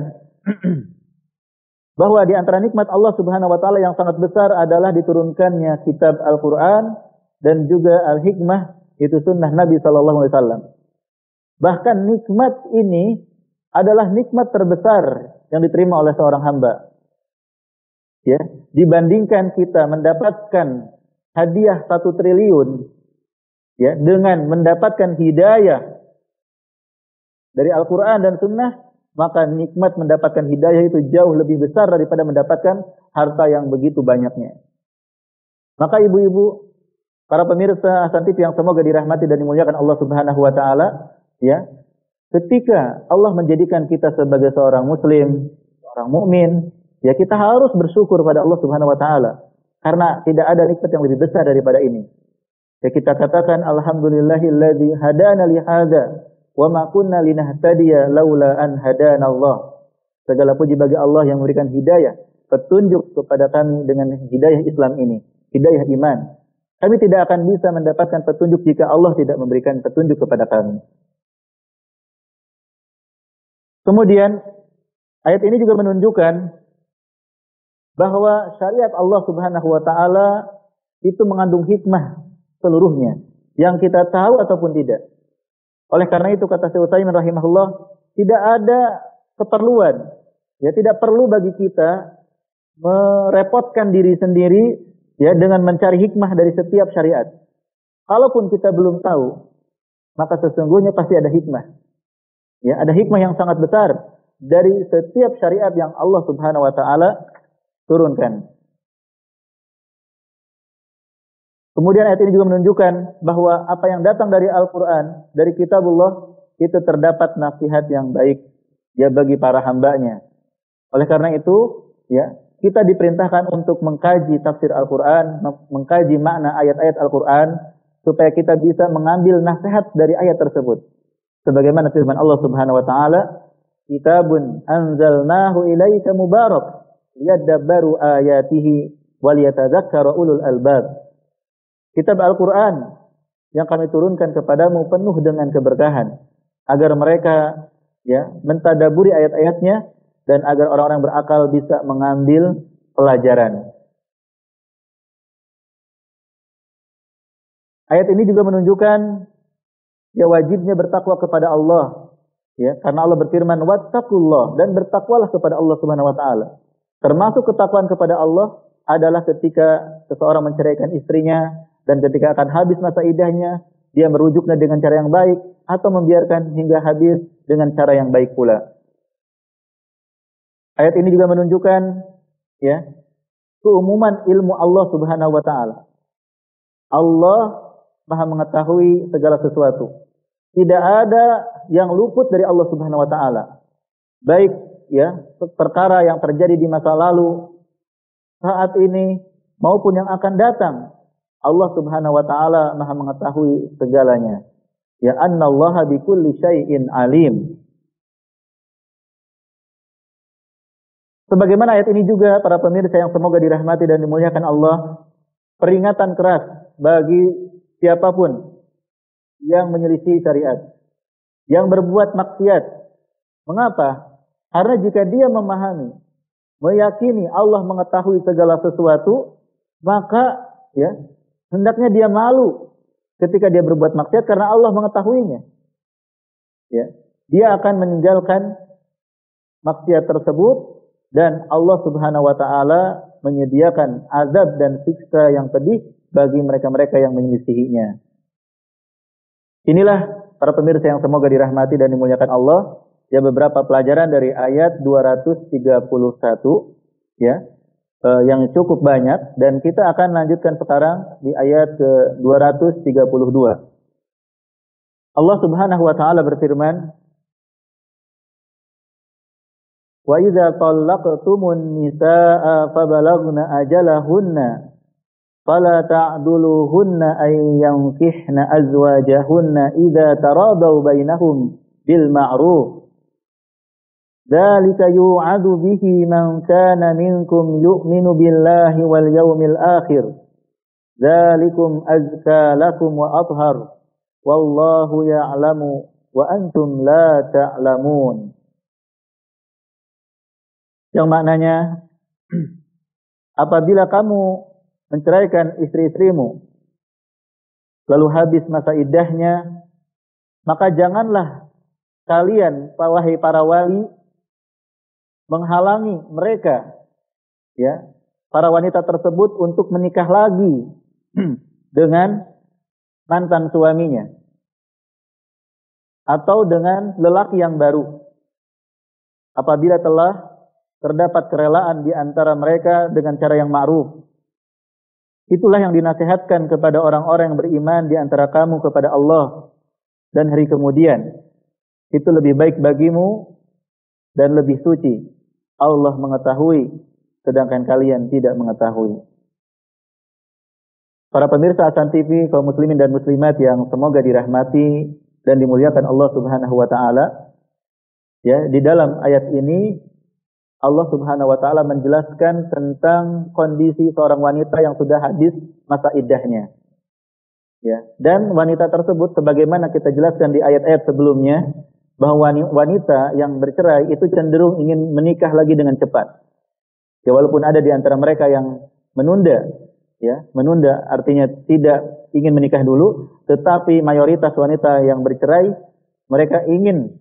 bahwa di antara nikmat Allah Subhanahu wa taala yang sangat besar adalah diturunkannya kitab Al-Qur'an dan juga Al-Hikmah, itu sunnah Nabi sallallahu alaihi wasallam. Bahkan nikmat ini adalah nikmat terbesar yang diterima oleh seorang hamba. ya, dibandingkan kita mendapatkan hadiah 1 triliun, ya, dengan mendapatkan hidayah dari Al-Quran dan Sunnah, maka nikmat mendapatkan hidayah itu jauh lebih besar daripada mendapatkan harta yang begitu banyaknya. Maka ibu-ibu, para pemirsa Hasan TV yang semoga dirahmati dan dimuliakan Allah Subhanahu wa taala, ya, ketika Allah menjadikan kita sebagai seorang muslim, seorang mukmin, ya, kita harus bersyukur pada Allah Subhanahu wa taala karena tidak ada nikmat yang lebih besar daripada ini. Ya, kita katakan alhamdulillahilladzi hadana li hadza wa ma kunna linahtadiya laula an hadana Allah. Segala puji bagi Allah yang memberikan hidayah, petunjuk kepada kami dengan hidayah Islam ini, hidayah iman. Kami tidak akan bisa mendapatkan petunjuk jika Allah tidak memberikan petunjuk kepada kami. Kemudian ayat ini juga menunjukkan bahwa syariat Allah Subhanahu wa taala itu mengandung hikmah seluruhnya yang kita tahu ataupun tidak. Oleh karena itu kata Syekh Utsaimin rahimahullah, tidak ada keperluan, ya, tidak perlu bagi kita merepotkan diri sendiri, ya, dengan mencari hikmah dari setiap syariat. Kalaupun kita belum tahu, maka sesungguhnya pasti ada hikmah. Ya, ada hikmah yang sangat besar dari setiap syariat yang Allah Subhanahu wa taala turunkan. Kemudian ayat ini juga menunjukkan bahwa apa yang datang dari Al-Quran, dari kitabullah, itu terdapat nasihat yang baik, ya, bagi para hambanya. Oleh karena itu, ya, kita diperintahkan untuk mengkaji tafsir Al-Quran, mengkaji makna ayat-ayat Al-Quran, supaya kita bisa mengambil nasihat dari ayat tersebut. Sebagaimana firman Allah Subhanahu wa taala, "Kitabun anzalnahu ilaika mubarak, liyadabbaru ayatihi waliyatadzakkara ulul albab." Kitab Al-Quran yang kami turunkan kepadamu penuh dengan keberkahan, agar mereka, ya, mentadaburi ayat-ayatnya dan agar orang-orang berakal bisa mengambil pelajaran. Ayat ini juga menunjukkan, ya, wajibnya bertakwa kepada Allah, ya, karena Allah berfirman wattaqullah, dan bertakwalah kepada Allah Subhanahu wa taala. Termasuk ketakwaan kepada Allah adalah ketika seseorang menceraikan istrinya dan ketika akan habis masa iddahnya, dia merujuknya dengan cara yang baik atau membiarkan hingga habis dengan cara yang baik pula. Ayat ini juga menunjukkan, ya, keumuman ilmu Allah Subhanahu wa taala. Allah Maha mengetahui segala sesuatu. Tidak ada yang luput dari Allah Subhanahu wa taala. Baik, ya, perkara yang terjadi di masa lalu, saat ini, maupun yang akan datang. Allah Subhanahu wa taala Maha mengetahui segalanya. Ya, annallaha bikulli syai'in alim. Sebagaimana ayat ini juga, para pemirsa yang semoga dirahmati dan dimuliakan Allah, peringatan keras bagi siapapun yang menyelisih syariat, yang berbuat maksiat. Mengapa? Karena jika dia memahami, meyakini Allah mengetahui segala sesuatu, maka, ya, hendaknya dia malu ketika dia berbuat maksiat karena Allah mengetahuinya. Ya, dia akan meninggalkan maksiat tersebut dan Allah Subhanahu wa taala menyediakan azab dan siksa yang pedih bagi mereka-mereka yang menyelisihinya. Inilah para pemirsa yang semoga dirahmati dan dimuliakan Allah, ya, beberapa pelajaran dari ayat 231, ya, yang cukup banyak, dan kita akan lanjutkan sekarang di ayat ke-232. Allah Subhanahu wa taala berfirman, "Wa idza talaqtumun nisaa fabalaghna ajalahunna fala ta'duluhunna ay yankihna azwajahunna idza taradaw bainahum bil ma'ruf. Dzalika yu'adu bihi man kana minkum yu'minu billahi wal yawmil akhir. Dzalikum azka lakum wa athhar. Wallahu ya'lamu wa antum la ta'lamun." Yang maknanya, apabila kamu menceraikan istri-istrimu lalu habis masa iddahnya, maka janganlah kalian, wahai para wali, menghalangi mereka, ya, para wanita tersebut untuk menikah lagi dengan mantan suaminya atau dengan lelaki yang baru apabila telah terdapat kerelaan di antara mereka dengan cara yang ma'ruf. Itulah yang dinasihatkan kepada orang-orang yang beriman di antara kamu kepada Allah dan hari kemudian. Itu lebih baik bagimu dan lebih suci. Allah mengetahui, sedangkan kalian tidak mengetahui. Para pemirsa Hasan TV, kaum muslimin dan muslimat yang semoga dirahmati dan dimuliakan Allah Subhanahu wa taala. Ya, di dalam ayat ini Allah Subhanahu wa taala menjelaskan tentang kondisi seorang wanita yang sudah habis masa iddahnya. Ya, dan wanita tersebut sebagaimana kita jelaskan di ayat-ayat sebelumnya bahwa wanita yang bercerai itu cenderung ingin menikah lagi dengan cepat. Ya, walaupun ada di antara mereka yang menunda, ya, menunda artinya tidak ingin menikah dulu, tetapi mayoritas wanita yang bercerai mereka ingin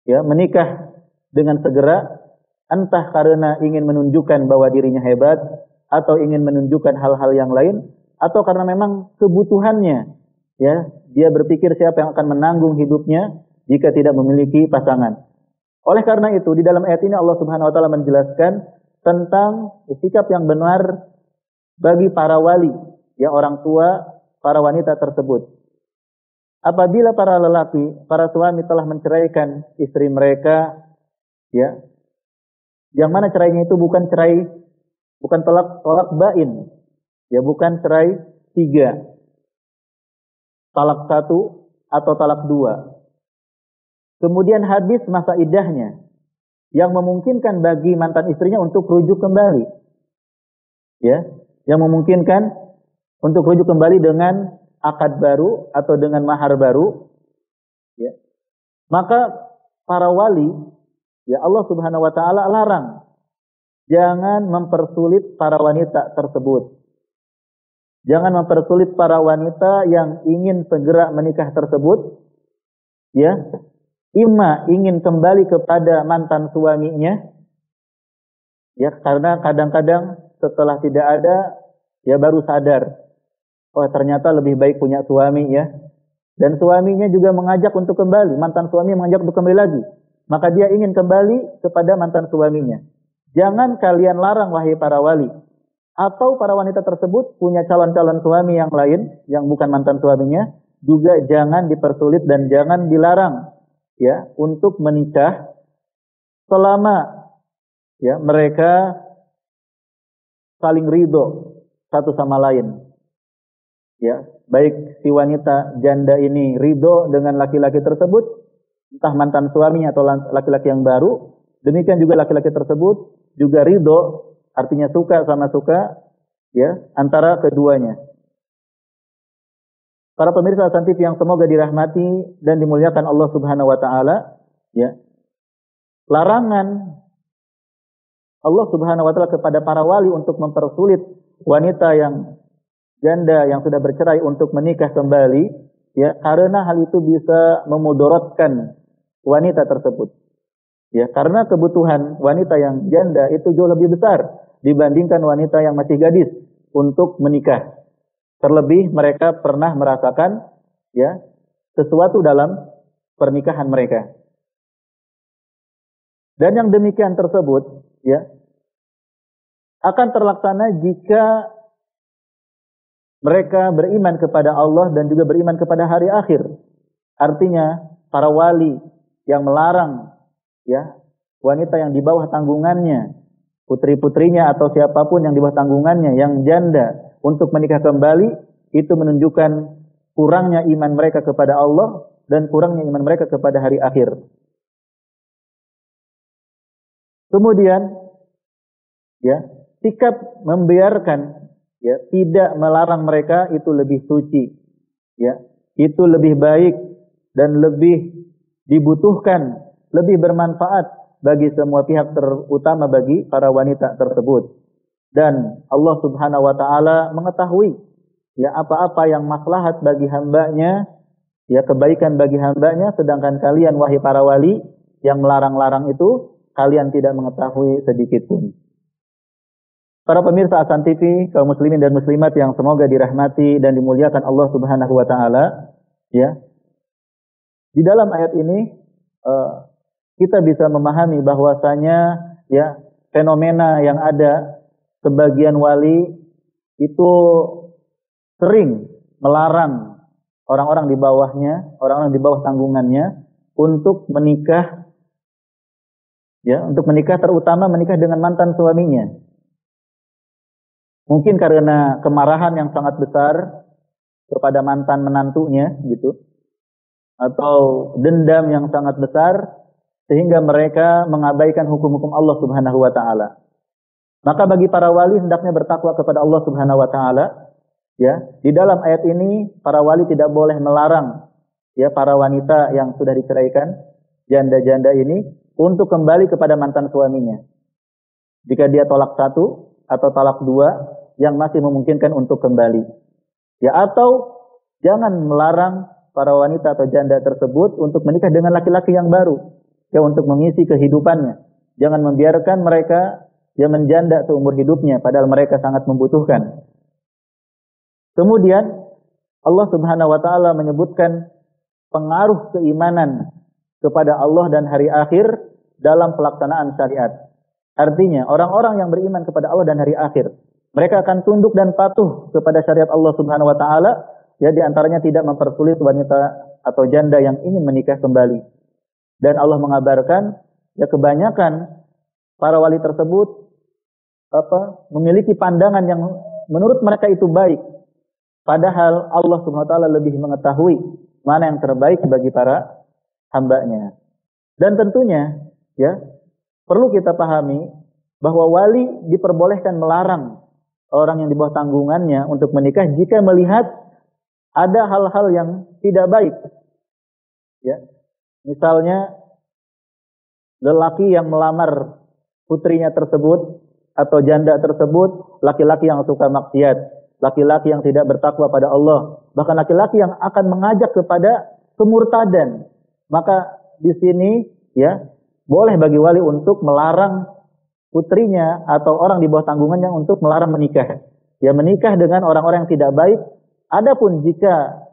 ya menikah dengan segera, entah karena ingin menunjukkan bahwa dirinya hebat, atau ingin menunjukkan hal-hal yang lain, atau karena memang kebutuhannya. Ya, dia berpikir siapa yang akan menanggung hidupnya jika tidak memiliki pasangan. Oleh karena itu, di dalam ayat ini Allah Subhanahu wa taala menjelaskan tentang sikap yang benar bagi para wali, ya orang tua para wanita tersebut. Apabila para lelaki, para suami telah menceraikan istri mereka, ya, yang mana cerainya itu bukan cerai, bukan tolak bain, ya bukan cerai 3, talak 1 atau talak 2. Kemudian habis masa iddahnya, yang memungkinkan bagi mantan istrinya untuk rujuk kembali, ya, yang memungkinkan untuk rujuk kembali dengan akad baru atau dengan mahar baru, ya, maka para wali, ya Allah Subhanahu wa taala larang jangan mempersulit para wanita tersebut. Jangan mempersulit para wanita yang ingin segera menikah tersebut, ya. Imma ingin kembali kepada mantan suaminya, ya, karena kadang-kadang setelah tidak ada, ya baru sadar, oh ternyata lebih baik punya suami, ya. Dan suaminya juga mengajak untuk kembali, mantan suami mengajak untuk kembali lagi. Maka dia ingin kembali kepada mantan suaminya. Jangan kalian larang wahai para wali. Atau para wanita tersebut punya calon-calon suami yang lain, yang bukan mantan suaminya, juga jangan dipersulit dan jangan dilarang, ya, untuk menikah selama, ya, mereka saling ridho satu sama lain. Ya, baik si wanita janda ini ridho dengan laki-laki tersebut, entah mantan suaminya atau laki-laki yang baru, demikian juga laki-laki tersebut juga ridho, artinya suka sama suka, ya, antara keduanya. Para pemirsa Hasan TV yang semoga dirahmati dan dimuliakan Allah Subhanahu wa taala, ya. Larangan Allah Subhanahu wa taala kepada para wali untuk mempersulit wanita yang janda yang sudah bercerai untuk menikah kembali, ya, karena hal itu bisa memudaratkan wanita tersebut. Ya, karena kebutuhan wanita yang janda itu jauh lebih besar dibandingkan wanita yang masih gadis untuk menikah. Terlebih mereka pernah merasakan, ya, sesuatu dalam pernikahan mereka. Dan yang demikian tersebut, ya, akan terlaksana jika mereka beriman kepada Allah dan juga beriman kepada hari akhir. Artinya para wali yang melarang, ya, wanita yang di bawah tanggungannya, putri-putrinya atau siapapun yang di bawah tanggungannya yang janda untuk menikah kembali, itu menunjukkan kurangnya iman mereka kepada Allah dan kurangnya iman mereka kepada hari akhir. Kemudian, ya, sikap membiarkan, ya, tidak melarang mereka itu lebih suci, ya, itu lebih baik dan lebih dibutuhkan, lebih bermanfaat bagi semua pihak, terutama bagi para wanita tersebut. Dan Allah Subhanahu wa taala mengetahui, ya, apa-apa yang maslahat bagi hambanya, ya, kebaikan bagi hambanya, sedangkan kalian wahai para wali yang melarang-larang itu kalian tidak mengetahui sedikit pun. Para pemirsa Hasan TV, kaum muslimin dan muslimat yang semoga dirahmati dan dimuliakan Allah Subhanahu wa taala, ya. Di dalam ayat ini kita bisa memahami bahwasanya ya fenomena yang ada sebagian wali itu sering melarang orang-orang di bawahnya, orang-orang di bawah tanggungannya untuk menikah, ya, untuk menikah, terutama menikah dengan mantan suaminya. Mungkin karena kemarahan yang sangat besar kepada mantan menantunya, gitu, atau dendam yang sangat besar sehingga mereka mengabaikan hukum-hukum Allah Subhanahu wa taala. Maka bagi para wali hendaknya bertakwa kepada Allah Subhanahu wa taala, ya. Di dalam ayat ini para wali tidak boleh melarang ya para wanita yang sudah diceraikan, janda-janda ini untuk kembali kepada mantan suaminya. Jika dia tolak satu atau talak dua yang masih memungkinkan untuk kembali. Ya, atau jangan melarang para wanita atau janda tersebut untuk menikah dengan laki-laki yang baru, ya, untuk mengisi kehidupannya. Jangan membiarkan mereka ya menjanda seumur hidupnya padahal mereka sangat membutuhkan. Kemudian Allah Subhanahu wa taala menyebutkan pengaruh keimanan kepada Allah dan hari akhir dalam pelaksanaan syariat. Artinya, orang-orang yang beriman kepada Allah dan hari akhir, mereka akan tunduk dan patuh kepada syariat Allah Subhanahu wa taala, ya, di antaranya tidak mempersulit wanita atau janda yang ingin menikah kembali. Dan Allah mengabarkan ya kebanyakan para wali tersebut memiliki pandangan yang menurut mereka itu baik. Padahal Allah Subhanahu wa taala lebih mengetahui mana yang terbaik bagi para hambanya. Dan tentunya ya perlu kita pahami bahwa wali diperbolehkan melarang orang yang di bawah tanggungannya untuk menikah jika melihat ada hal-hal yang tidak baik. Ya. Misalnya lelaki yang melamar putrinya tersebut atau janda tersebut laki-laki yang suka maksiat, laki-laki yang tidak bertakwa pada Allah, bahkan laki-laki yang akan mengajak kepada kemurtadan. Maka di sini ya boleh bagi wali untuk melarang putrinya atau orang di bawah tanggungannya untuk melarang menikah. Ya, menikah dengan orang-orang yang tidak baik. Adapun jika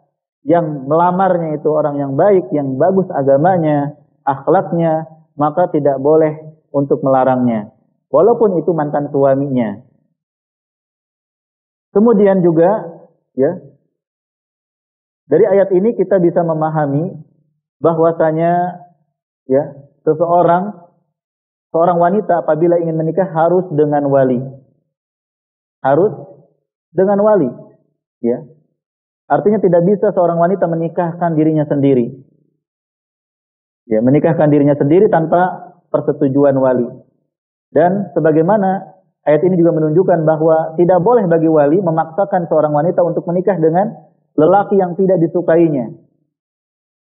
yang melamarnya itu orang yang baik, yang bagus agamanya, akhlaknya, maka tidak boleh untuk melarangnya. Walaupun itu mantan suaminya. Kemudian juga ya dari ayat ini kita bisa memahami bahwasanya ya seorang wanita apabila ingin menikah harus dengan wali. Harus dengan wali. Ya. Artinya tidak bisa seorang wanita menikahkan dirinya sendiri. Ya, menikahkan dirinya sendiri tanpa persetujuan wali. Dan sebagaimana ayat ini juga menunjukkan bahwa tidak boleh bagi wali memaksakan seorang wanita untuk menikah dengan lelaki yang tidak disukainya.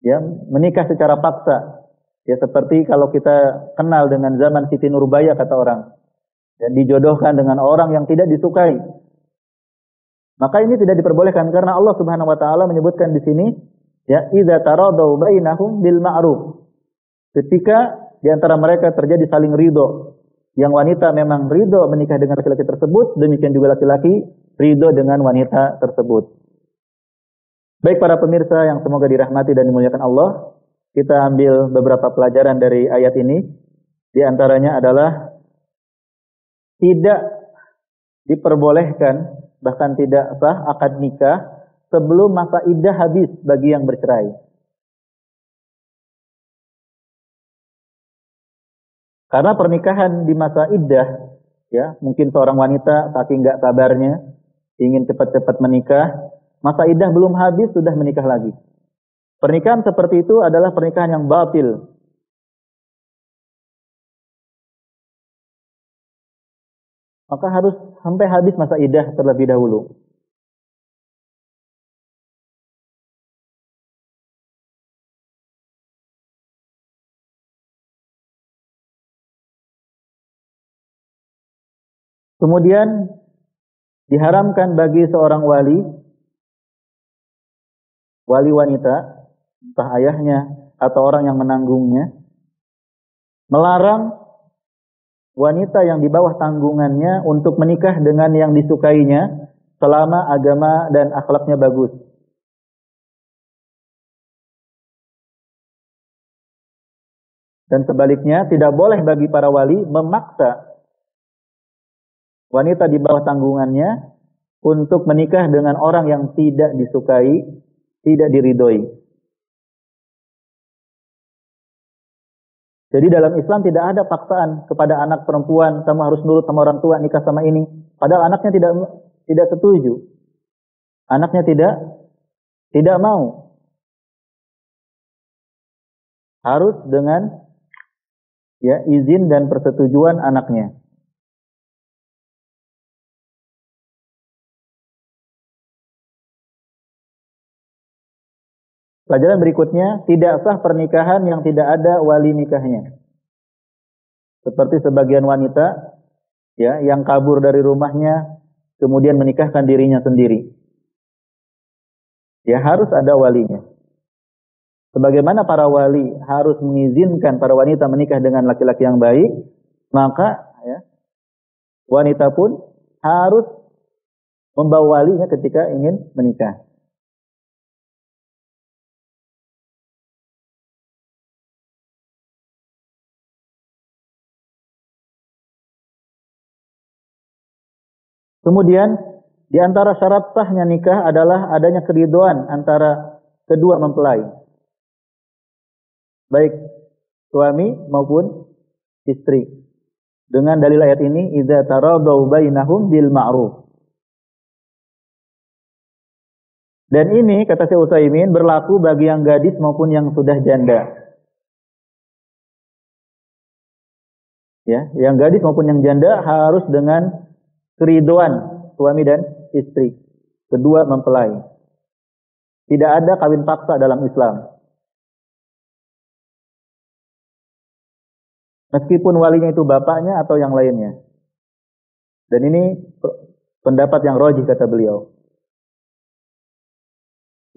Ya, menikah secara paksa. Ya, seperti kalau kita kenal dengan zaman Siti Nurbaya kata orang. Dan dijodohkan dengan orang yang tidak disukai. Maka ini tidak diperbolehkan karena Allah Subhanahu wa taala menyebutkan di sini ya idza taradau bainahum bil ma'ruf. Ketika di antara mereka terjadi saling ridho. Yang wanita memang ridho menikah dengan laki-laki tersebut, demikian juga laki-laki ridho dengan wanita tersebut. Baik para pemirsa yang semoga dirahmati dan dimuliakan Allah, kita ambil beberapa pelajaran dari ayat ini. Di antaranya adalah tidak diperbolehkan, bahkan tidak sah akad nikah sebelum masa iddah habis bagi yang bercerai. Karena pernikahan di masa iddah, ya mungkin seorang wanita saking nggak sabarnya ingin cepat-cepat menikah, masa iddah belum habis sudah menikah lagi. Pernikahan seperti itu adalah pernikahan yang batil. Maka harus sampai habis masa iddah terlebih dahulu. Kemudian diharamkan bagi seorang wali wanita, entah ayahnya atau orang yang menanggungnya, melarang wanita yang di bawah tanggungannya untuk menikah dengan yang disukainya selama agama dan akhlaknya bagus. Dan sebaliknya, tidak boleh bagi para wali memaksa wanita di bawah tanggungannya untuk menikah dengan orang yang tidak disukai, tidak diridhoi. Jadi dalam Islam tidak ada paksaan kepada anak perempuan, kamu harus nurut sama orang tua, nikah sama ini. Padahal anaknya tidak setuju. Anaknya tidak mau. Harus dengan izin dan persetujuan anaknya. Pelajaran berikutnya, tidak sah pernikahan yang tidak ada wali nikahnya. Seperti sebagian wanita yang kabur dari rumahnya kemudian menikahkan dirinya sendiri. Harus ada walinya. Sebagaimana para wali harus mengizinkan para wanita menikah dengan laki-laki yang baik, maka wanita pun harus membawa walinya ketika ingin menikah. Kemudian di antara syarat sahnya nikah adalah adanya keridhaan antara kedua mempelai, baik suami maupun istri. Dengan dalil ayat ini, idza taradau bainahum bil ma'ruf. Dan ini kata Syekh Utsaimin berlaku bagi yang gadis maupun yang sudah janda. Yang gadis maupun yang janda harus dengan keridhaan suami dan istri, kedua mempelai. Tidak ada kawin paksa dalam Islam. Meskipun walinya itu bapaknya atau yang lainnya. Dan ini pendapat yang rajih kata beliau.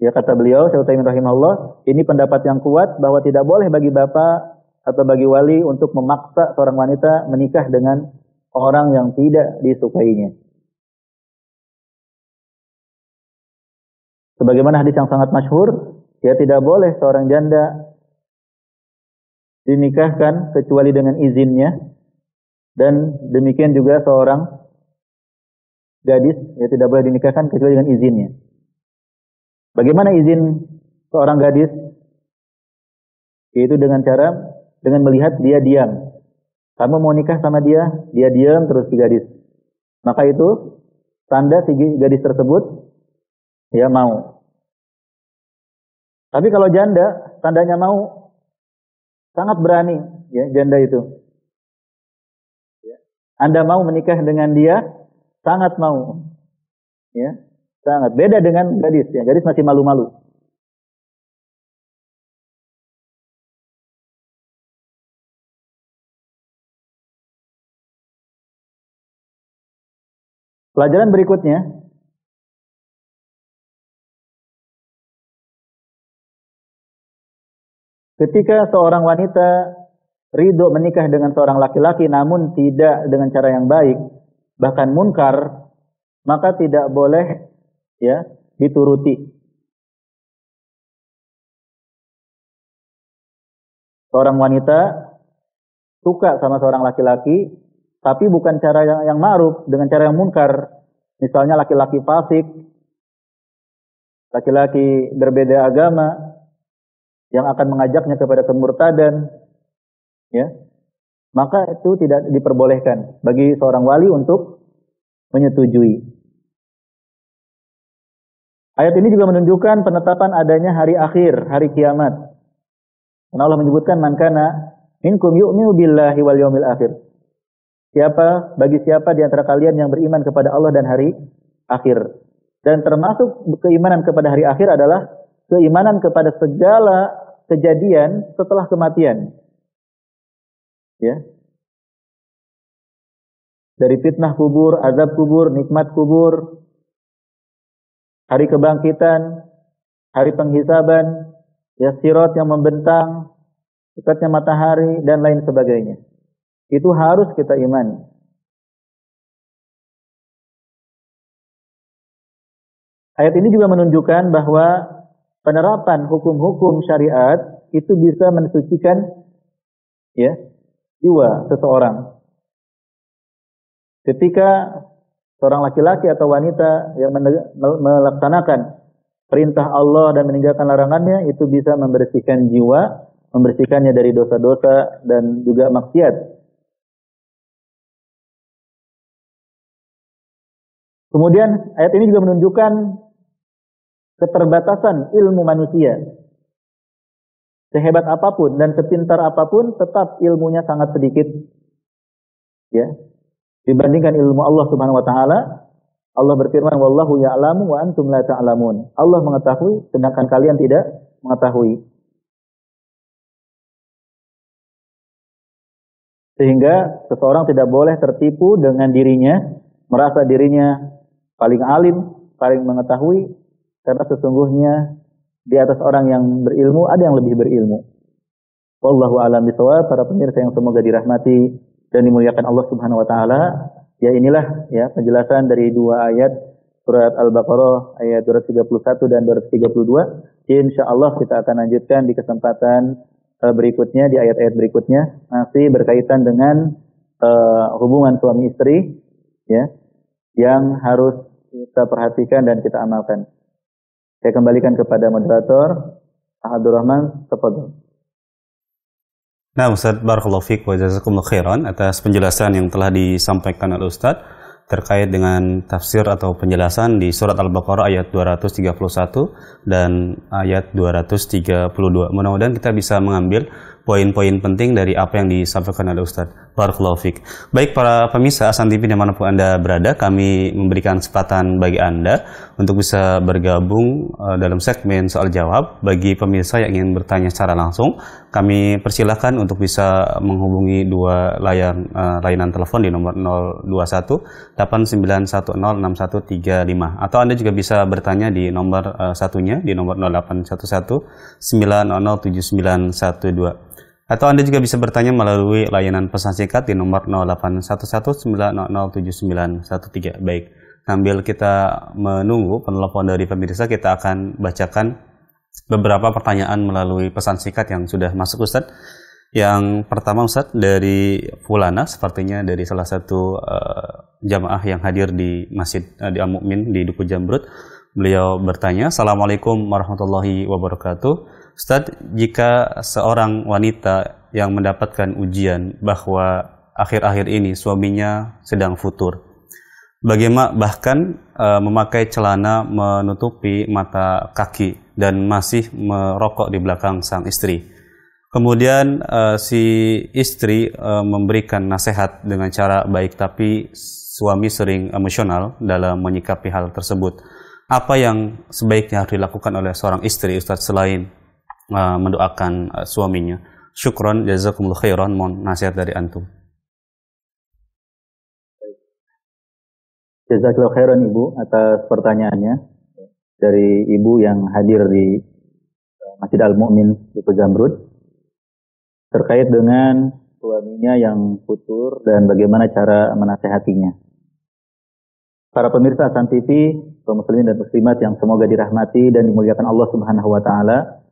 Kata beliau, Syekh Utsaimin rahimahullah, ini pendapat yang kuat bahwa tidak boleh bagi bapak atau bagi wali untuk memaksa seorang wanita menikah dengan orang yang tidak disukainya. Sebagaimana hadis yang sangat masyhur, tidak boleh seorang janda dinikahkan kecuali dengan izinnya, dan demikian juga seorang gadis tidak boleh dinikahkan kecuali dengan izinnya. Bagaimana izin seorang gadis? Yaitu dengan melihat dia diam. Kamu mau nikah sama dia diam terus si gadis. Maka itu tanda si gadis tersebut mau. Tapi kalau janda, tandanya mau, sangat berani janda itu. Anda mau menikah dengan dia, sangat mau. Sangat beda dengan gadis. Gadis masih malu-malu. Pelajaran berikutnya, ketika seorang wanita ridho menikah dengan seorang laki-laki namun tidak dengan cara yang baik, bahkan munkar, maka tidak boleh dituruti. Seorang wanita suka sama seorang laki-laki, tapi bukan cara yang ma'ruf, dengan cara yang munkar. Misalnya laki-laki fasik, laki-laki berbeda agama, yang akan mengajaknya kepada kemurtadan, maka itu tidak diperbolehkan bagi seorang wali untuk menyetujui. Ayat ini juga menunjukkan penetapan adanya hari akhir, hari kiamat. Karena Allah menyebutkan man kana minkum yu'minu billahi wal yawmil akhir. Bagi siapa di antara kalian yang beriman kepada Allah dan hari akhir. Dan termasuk keimanan kepada hari akhir adalah keimanan kepada segala kejadian setelah kematian. Dari fitnah kubur, azab kubur, nikmat kubur, hari kebangkitan, hari penghisaban, sirat yang membentang, dekatnya matahari, dan lain sebagainya. Itu harus kita imani. Ayat ini juga menunjukkan bahwa penerapan hukum-hukum syariat itu bisa mensucikan ya jiwa seseorang. Ketika seorang laki-laki atau wanita yang melaksanakan perintah Allah dan meninggalkan larangannya, itu bisa membersihkan jiwa, membersihkannya dari dosa-dosa dan juga maksiat. Kemudian ayat ini juga menunjukkan keterbatasan ilmu manusia. Sehebat apapun dan sepintar apapun, tetap ilmunya sangat sedikit. Ya, dibandingkan ilmu Allah Subhanahu wa taala. Allah berfirman, "Wallahu ya'lamu wa antum la ta'lamun." Allah mengetahui sedangkan kalian tidak mengetahui. Sehingga seseorang tidak boleh tertipu dengan dirinya, merasa dirinya paling alim, paling mengetahui, karena sesungguhnya di atas orang yang berilmu ada yang lebih berilmu. Wallahu a'lam bishawab. Para pemirsa yang semoga dirahmati dan dimuliakan Allah Subhanahu wa taala, ya inilah ya penjelasan dari dua ayat surat Al-Baqarah ayat 231 dan 232. Insyaallah kita akan lanjutkan di kesempatan berikutnya, di ayat-ayat berikutnya, masih berkaitan dengan hubungan suami istri ya yang harus kita perhatikan dan kita amalkan. Saya kembalikan kepada moderator Abdul Rahman, tafadhol. Nah, Ustaz, barakallahu fiik wa jazakumullahu khairan atas penjelasan yang telah disampaikan oleh Ustaz terkait dengan tafsir atau penjelasan di surat Al-Baqarah ayat 231 dan ayat 232. Mudah-mudahan kita bisa mengambil poin-poin penting dari apa yang disampaikan oleh Ustaz. Barakallahu fiik. Baik para pemirsa Hasan TV dimanapun Anda berada, kami memberikan kesempatan bagi Anda untuk bisa bergabung dalam segmen soal jawab. Bagi pemirsa yang ingin bertanya secara langsung, kami persilahkan untuk bisa menghubungi dua layanan telepon di nomor 021 89106135, atau Anda juga bisa bertanya di nomor satunya di nomor 0811 9007912. Atau Anda juga bisa bertanya melalui layanan pesan singkat di nomor 0811907913. Baik, sambil kita menunggu penelpon dari pemirsa, kita akan bacakan beberapa pertanyaan melalui pesan singkat yang sudah masuk, Ustaz. Yang pertama, Ustaz, dari Fulana, sepertinya dari salah satu jamaah yang hadir di Masjid di Al-Mu'min di Duku Jamrut. Beliau bertanya, "Assalamualaikum warahmatullahi wabarakatuh. Ustaz, jika seorang wanita yang mendapatkan ujian bahwa akhir-akhir ini suaminya sedang futur, bagaimana bahkan memakai celana menutupi mata kaki dan masih merokok di belakang sang istri. Kemudian si istri memberikan nasihat dengan cara baik, tapi suami sering emosional dalam menyikapi hal tersebut. Apa yang sebaiknya harus dilakukan oleh seorang istri, Ustaz, selain mendoakan suaminya? Syukron, jazakumullah khairan, mohon nasihat dari antum." Jazakallahu khairan Ibu atas pertanyaannya dari Ibu yang hadir di Masjid Al-Mu'min di Jamrut terkait dengan suaminya yang futur dan bagaimana cara menasehatinya. Para pemirsa Hasan TV, kaum muslimin dan muslimat yang semoga dirahmati dan dimuliakan Allah Subhanahu wa taala.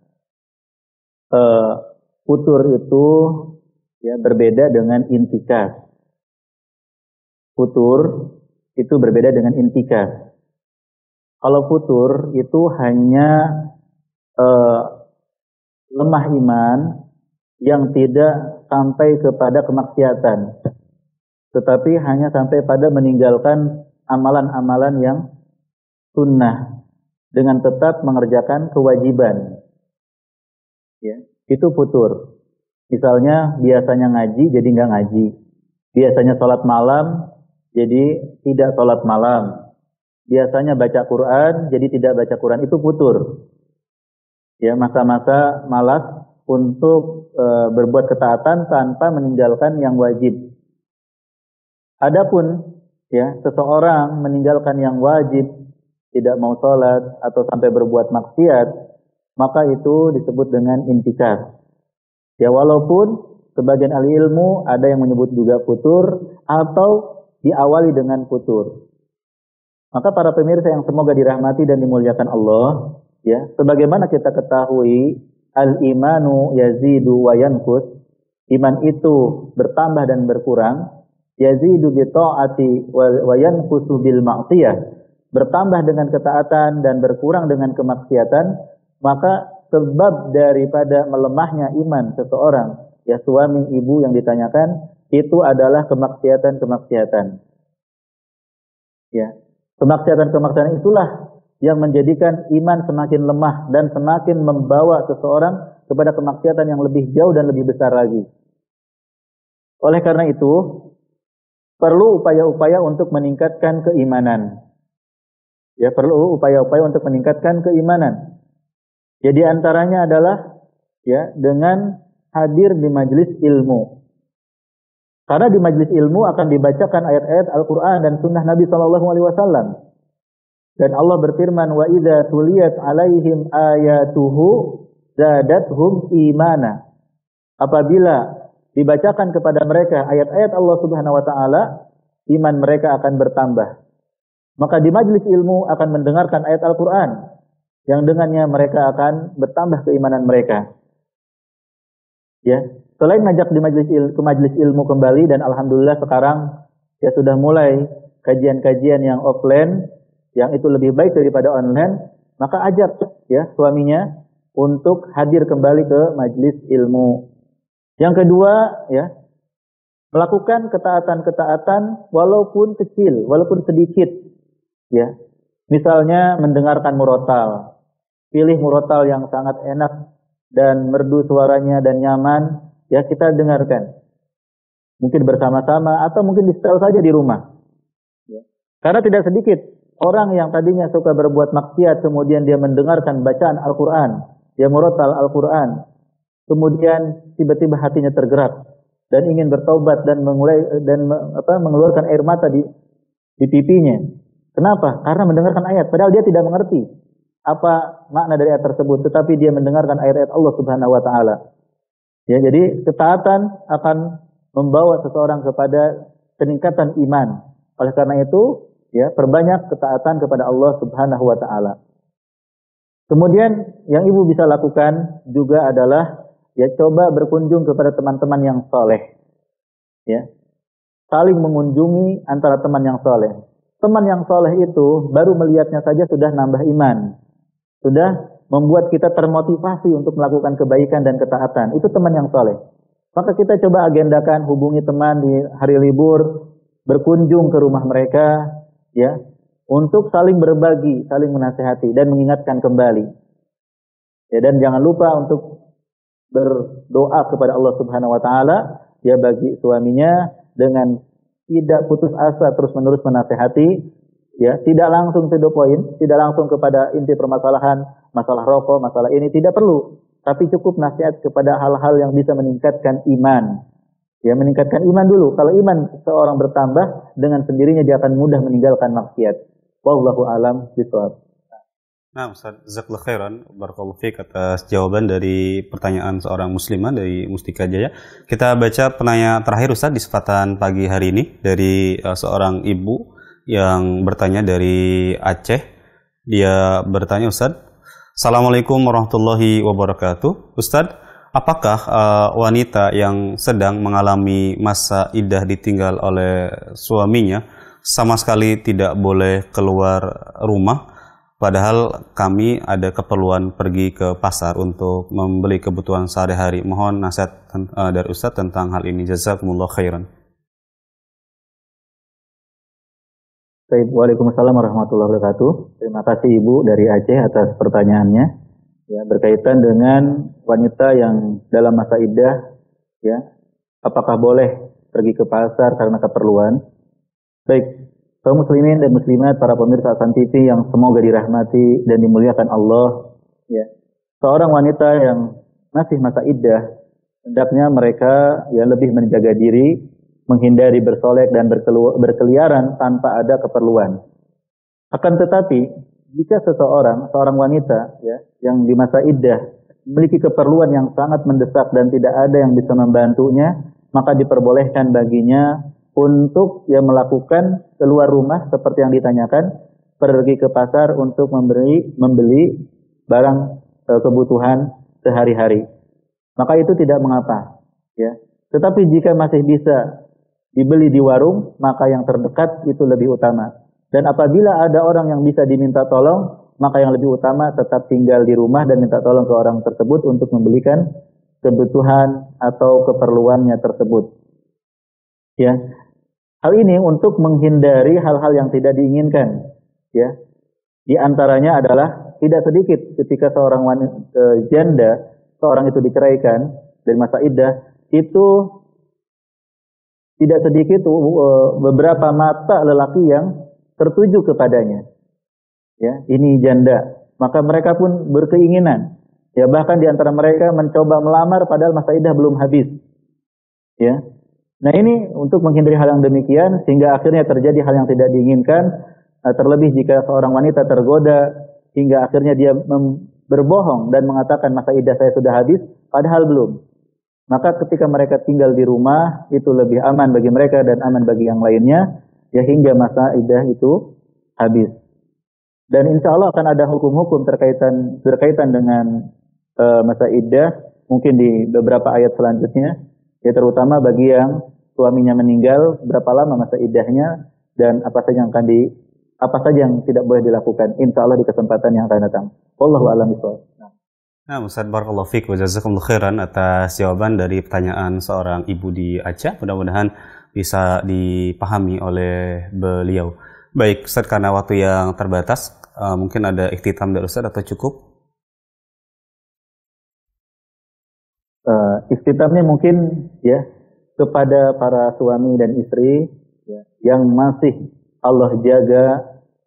Futur itu ya berbeda dengan intikas. Futur itu berbeda dengan intikas. Kalau futur itu hanya lemah iman yang tidak sampai kepada kemaksiatan, tetapi hanya sampai pada meninggalkan amalan-amalan yang sunnah dengan tetap mengerjakan kewajiban. Ya, itu futur. Misalnya biasanya ngaji jadi nggak ngaji, biasanya sholat malam jadi tidak sholat malam, biasanya baca Quran jadi tidak baca Quran, itu futur. Ya, masa-masa malas untuk berbuat ketaatan tanpa meninggalkan yang wajib. Adapun ya seseorang meninggalkan yang wajib, tidak mau sholat atau sampai berbuat maksiat, maka itu disebut dengan intikaf. Ya, walaupun Sebagian ahli ilmu ada yang menyebut juga futur atau diawali dengan futur. Maka para pemirsa yang semoga dirahmati dan dimuliakan Allah, ya, sebagaimana kita ketahui al-imanu yazidu wa yanqus, iman itu bertambah dan berkurang, yazidu bi ta'ati wa yanqusu bil ma'siyah, bertambah dengan ketaatan dan berkurang dengan kemaksiatan. Maka sebab daripada melemahnya iman seseorang, ya suami ibu yang ditanyakan, itu adalah kemaksiatan-kemaksiatan. Ya, kemaksiatan-kemaksiatan itulah yang menjadikan iman semakin lemah dan semakin membawa seseorang kepada kemaksiatan yang lebih jauh dan lebih besar lagi. Oleh karena itu, perlu upaya-upaya untuk meningkatkan keimanan. Ya, perlu upaya-upaya untuk meningkatkan keimanan. Jadi antaranya adalah ya dengan hadir di majelis ilmu. Karena di majelis ilmu akan dibacakan ayat-ayat Al-Quran dan sunnah Nabi SAW. Dan Allah berfirman, wa idza tuliyat alaihim ayatuhu zadathum imana. Apabila dibacakan kepada mereka ayat-ayat Allah Subhanahu wa taala, iman mereka akan bertambah. Maka di majelis ilmu akan mendengarkan ayat Al-Quran yang dengannya mereka akan bertambah keimanan mereka. Ya, selain ngajak di ke majelis ilmu kembali, dan alhamdulillah sekarang ya sudah mulai kajian-kajian yang offline yang itu lebih baik daripada online, maka ajak ya suaminya untuk hadir kembali ke majelis ilmu. Yang kedua, ya, melakukan ketaatan-ketaatan walaupun kecil, walaupun sedikit. Ya. Misalnya mendengarkan murotal. Pilih murotal yang sangat enak dan merdu suaranya dan nyaman, ya kita dengarkan. Mungkin bersama-sama atau mungkin di-setel saja di rumah. Ya. Karena tidak sedikit orang yang tadinya suka berbuat maksiat, kemudian dia mendengarkan bacaan Al-Quran, dia murotal Al-Quran, kemudian tiba-tiba hatinya tergerak dan ingin bertaubat dan mengeluarkan air mata di pipinya. Kenapa? Karena mendengarkan ayat, padahal dia tidak mengerti apa makna dari ayat tersebut, tetapi dia mendengarkan ayat-ayat Allah Subhanahu wa taala. Ya, jadi ketaatan akan membawa seseorang kepada peningkatan iman. Oleh karena itu, ya, perbanyak ketaatan kepada Allah Subhanahu wa taala. Kemudian yang ibu bisa lakukan juga adalah ya coba berkunjung kepada teman-teman yang soleh. Ya. Saling mengunjungi antara teman yang soleh. Teman yang soleh itu baru melihatnya saja sudah nambah iman. Sudah membuat kita termotivasi untuk melakukan kebaikan dan ketaatan. Itu teman yang soleh. Maka kita coba agendakan, hubungi teman di hari libur, berkunjung ke rumah mereka, ya, untuk saling berbagi, saling menasihati dan mengingatkan kembali. Ya, dan jangan lupa untuk berdoa kepada Allah Subhanahu wa taala ya bagi suaminya dengan tidak putus asa terus-menerus menasihati, ya, tidak langsung to the point, tidak langsung kepada inti permasalahan, masalah rokok, masalah ini tidak perlu, tapi cukup nasihat kepada hal-hal yang bisa meningkatkan iman. Ya, meningkatkan iman dulu. Kalau iman seorang bertambah, dengan sendirinya dia akan mudah meninggalkan maksiat. Wallahu a'lam bishawab. Nah, Ustaz, jazakallahu khairan, barakallahu fiik atas jawaban dari pertanyaan seorang muslimah dari Mustika Jaya. Kita baca penanya terakhir, Ustaz, di kesempatan pagi hari ini dari seorang ibu yang bertanya dari Aceh. Dia bertanya, Ustaz, Assalamualaikum warahmatullahi wabarakatuh. Ustaz, apakah wanita yang sedang mengalami masa iddah ditinggal oleh suaminya sama sekali tidak boleh keluar rumah? Padahal kami ada keperluan pergi ke pasar untuk membeli kebutuhan sehari-hari. Mohon nasihat dari Ustaz tentang hal ini. Jazakumullah khairan. Waalaikumsalam warahmatullahi wabarakatuh. Terima kasih Ibu dari Aceh atas pertanyaannya. Ya, berkaitan dengan wanita yang dalam masa iddah, ya, apakah boleh pergi ke pasar karena keperluan? Baik. Kaum muslimin dan muslimat, para pemirsa Hasan TV yang semoga dirahmati dan dimuliakan Allah, ya. Seorang wanita yang masih masa iddah, hendaknya mereka ya lebih menjaga diri, menghindari bersolek dan berkeliaran tanpa ada keperluan. Akan tetapi, jika seorang wanita ya yang di masa iddah memiliki keperluan yang sangat mendesak dan tidak ada yang bisa membantunya, maka diperbolehkan baginya untuk melakukan keluar rumah seperti yang ditanyakan, pergi ke pasar untuk membeli barang kebutuhan sehari-hari. Maka itu tidak mengapa, ya. Tetapi jika masih bisa dibeli di warung, maka yang terdekat itu lebih utama. Dan apabila ada orang yang bisa diminta tolong, maka yang lebih utama tetap tinggal di rumah dan minta tolong ke orang tersebut untuk membelikan kebutuhan atau keperluannya tersebut. Ya. Hal ini untuk menghindari hal-hal yang tidak diinginkan. Ya. Di antaranya adalah tidak sedikit ketika seorang janda, seorang itu diceraikan dari masa iddah, itu tidak sedikit beberapa mata lelaki yang tertuju kepadanya. Ya, ini janda. Maka mereka pun berkeinginan. Ya, bahkan di antara mereka mencoba melamar padahal masa iddah belum habis. Ya. Nah, ini untuk menghindari hal yang demikian sehingga akhirnya terjadi hal yang tidak diinginkan, terlebih jika seorang wanita tergoda hingga akhirnya dia berbohong dan mengatakan masa iddah saya sudah habis padahal belum. Maka ketika mereka tinggal di rumah itu lebih aman bagi mereka dan aman bagi yang lainnya, ya, hingga masa iddah itu habis. Dan insya Allah akan ada hukum-hukum berkaitan dengan masa iddah mungkin di beberapa ayat selanjutnya, ya, terutama bagi yang suaminya meninggal, berapa lama masa iddahnya dan apa saja yang tidak boleh dilakukan. Insya Allah di kesempatan yang akan datang. Wallahu a'lam bishawab. Nah, Ustaz, barakallahu fiik wa jazakumullahu khairan atas jawaban dari pertanyaan seorang ibu di Aceh. Mudah-mudahan bisa dipahami oleh beliau. Baik, Ustaz, karena waktu yang terbatas, mungkin ada ikhtitam dari Ustaz atau cukup? Ikhtitamnya mungkin ya kepada para suami dan istri ya, yang masih Allah jaga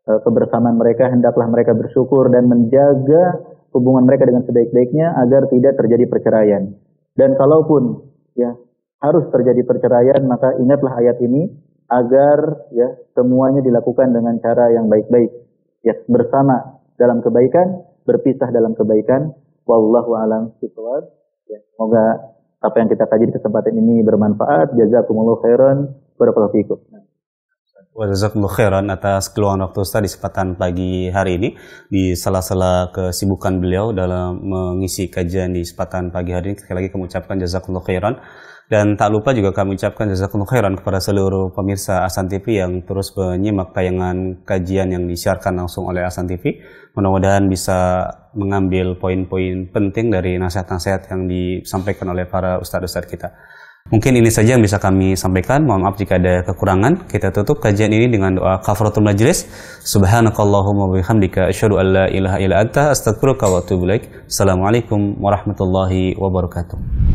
kebersamaan mereka, hendaklah mereka bersyukur dan menjaga hubungan mereka dengan sebaik-baiknya agar tidak terjadi perceraian. Dan kalaupun ya harus terjadi perceraian, maka ingatlah ayat ini agar ya semuanya dilakukan dengan cara yang baik-baik. Ya, bersama dalam kebaikan, berpisah dalam kebaikan. Wallahu a'lam bishawab. Ya, semoga apa yang kita kaji di kesempatan ini bermanfaat. Jazakumullahu khairan. Barakallahu fiikum. Wa jazakumullahu khairan atas keluangan waktu Ustaz di kesempatan pagi hari ini di sela-sela kesibukan beliau dalam mengisi kajian di kesempatan pagi hari ini. Sekali lagi kami ucapkan jazakumullahu khairan. Dan tak lupa juga kami ucapkan jazakumullahu khairan kepada seluruh pemirsa Ahsan TV yang terus menyimak tayangan kajian yang disiarkan langsung oleh Ahsan TV. Mudah-mudahan bisa mengambil poin-poin penting dari nasihat-nasihat yang disampaikan oleh para ustadz-ustadz kita. Mungkin ini saja yang bisa kami sampaikan. Mohon maaf jika ada kekurangan. Kita tutup kajian ini dengan doa kafaratul majlis. Subhanakallahumma wa bihamdika asyhadu an la ilaha illa anta astaghfiruka wa atubu ilaik. Assalamualaikum warahmatullahi wabarakatuh.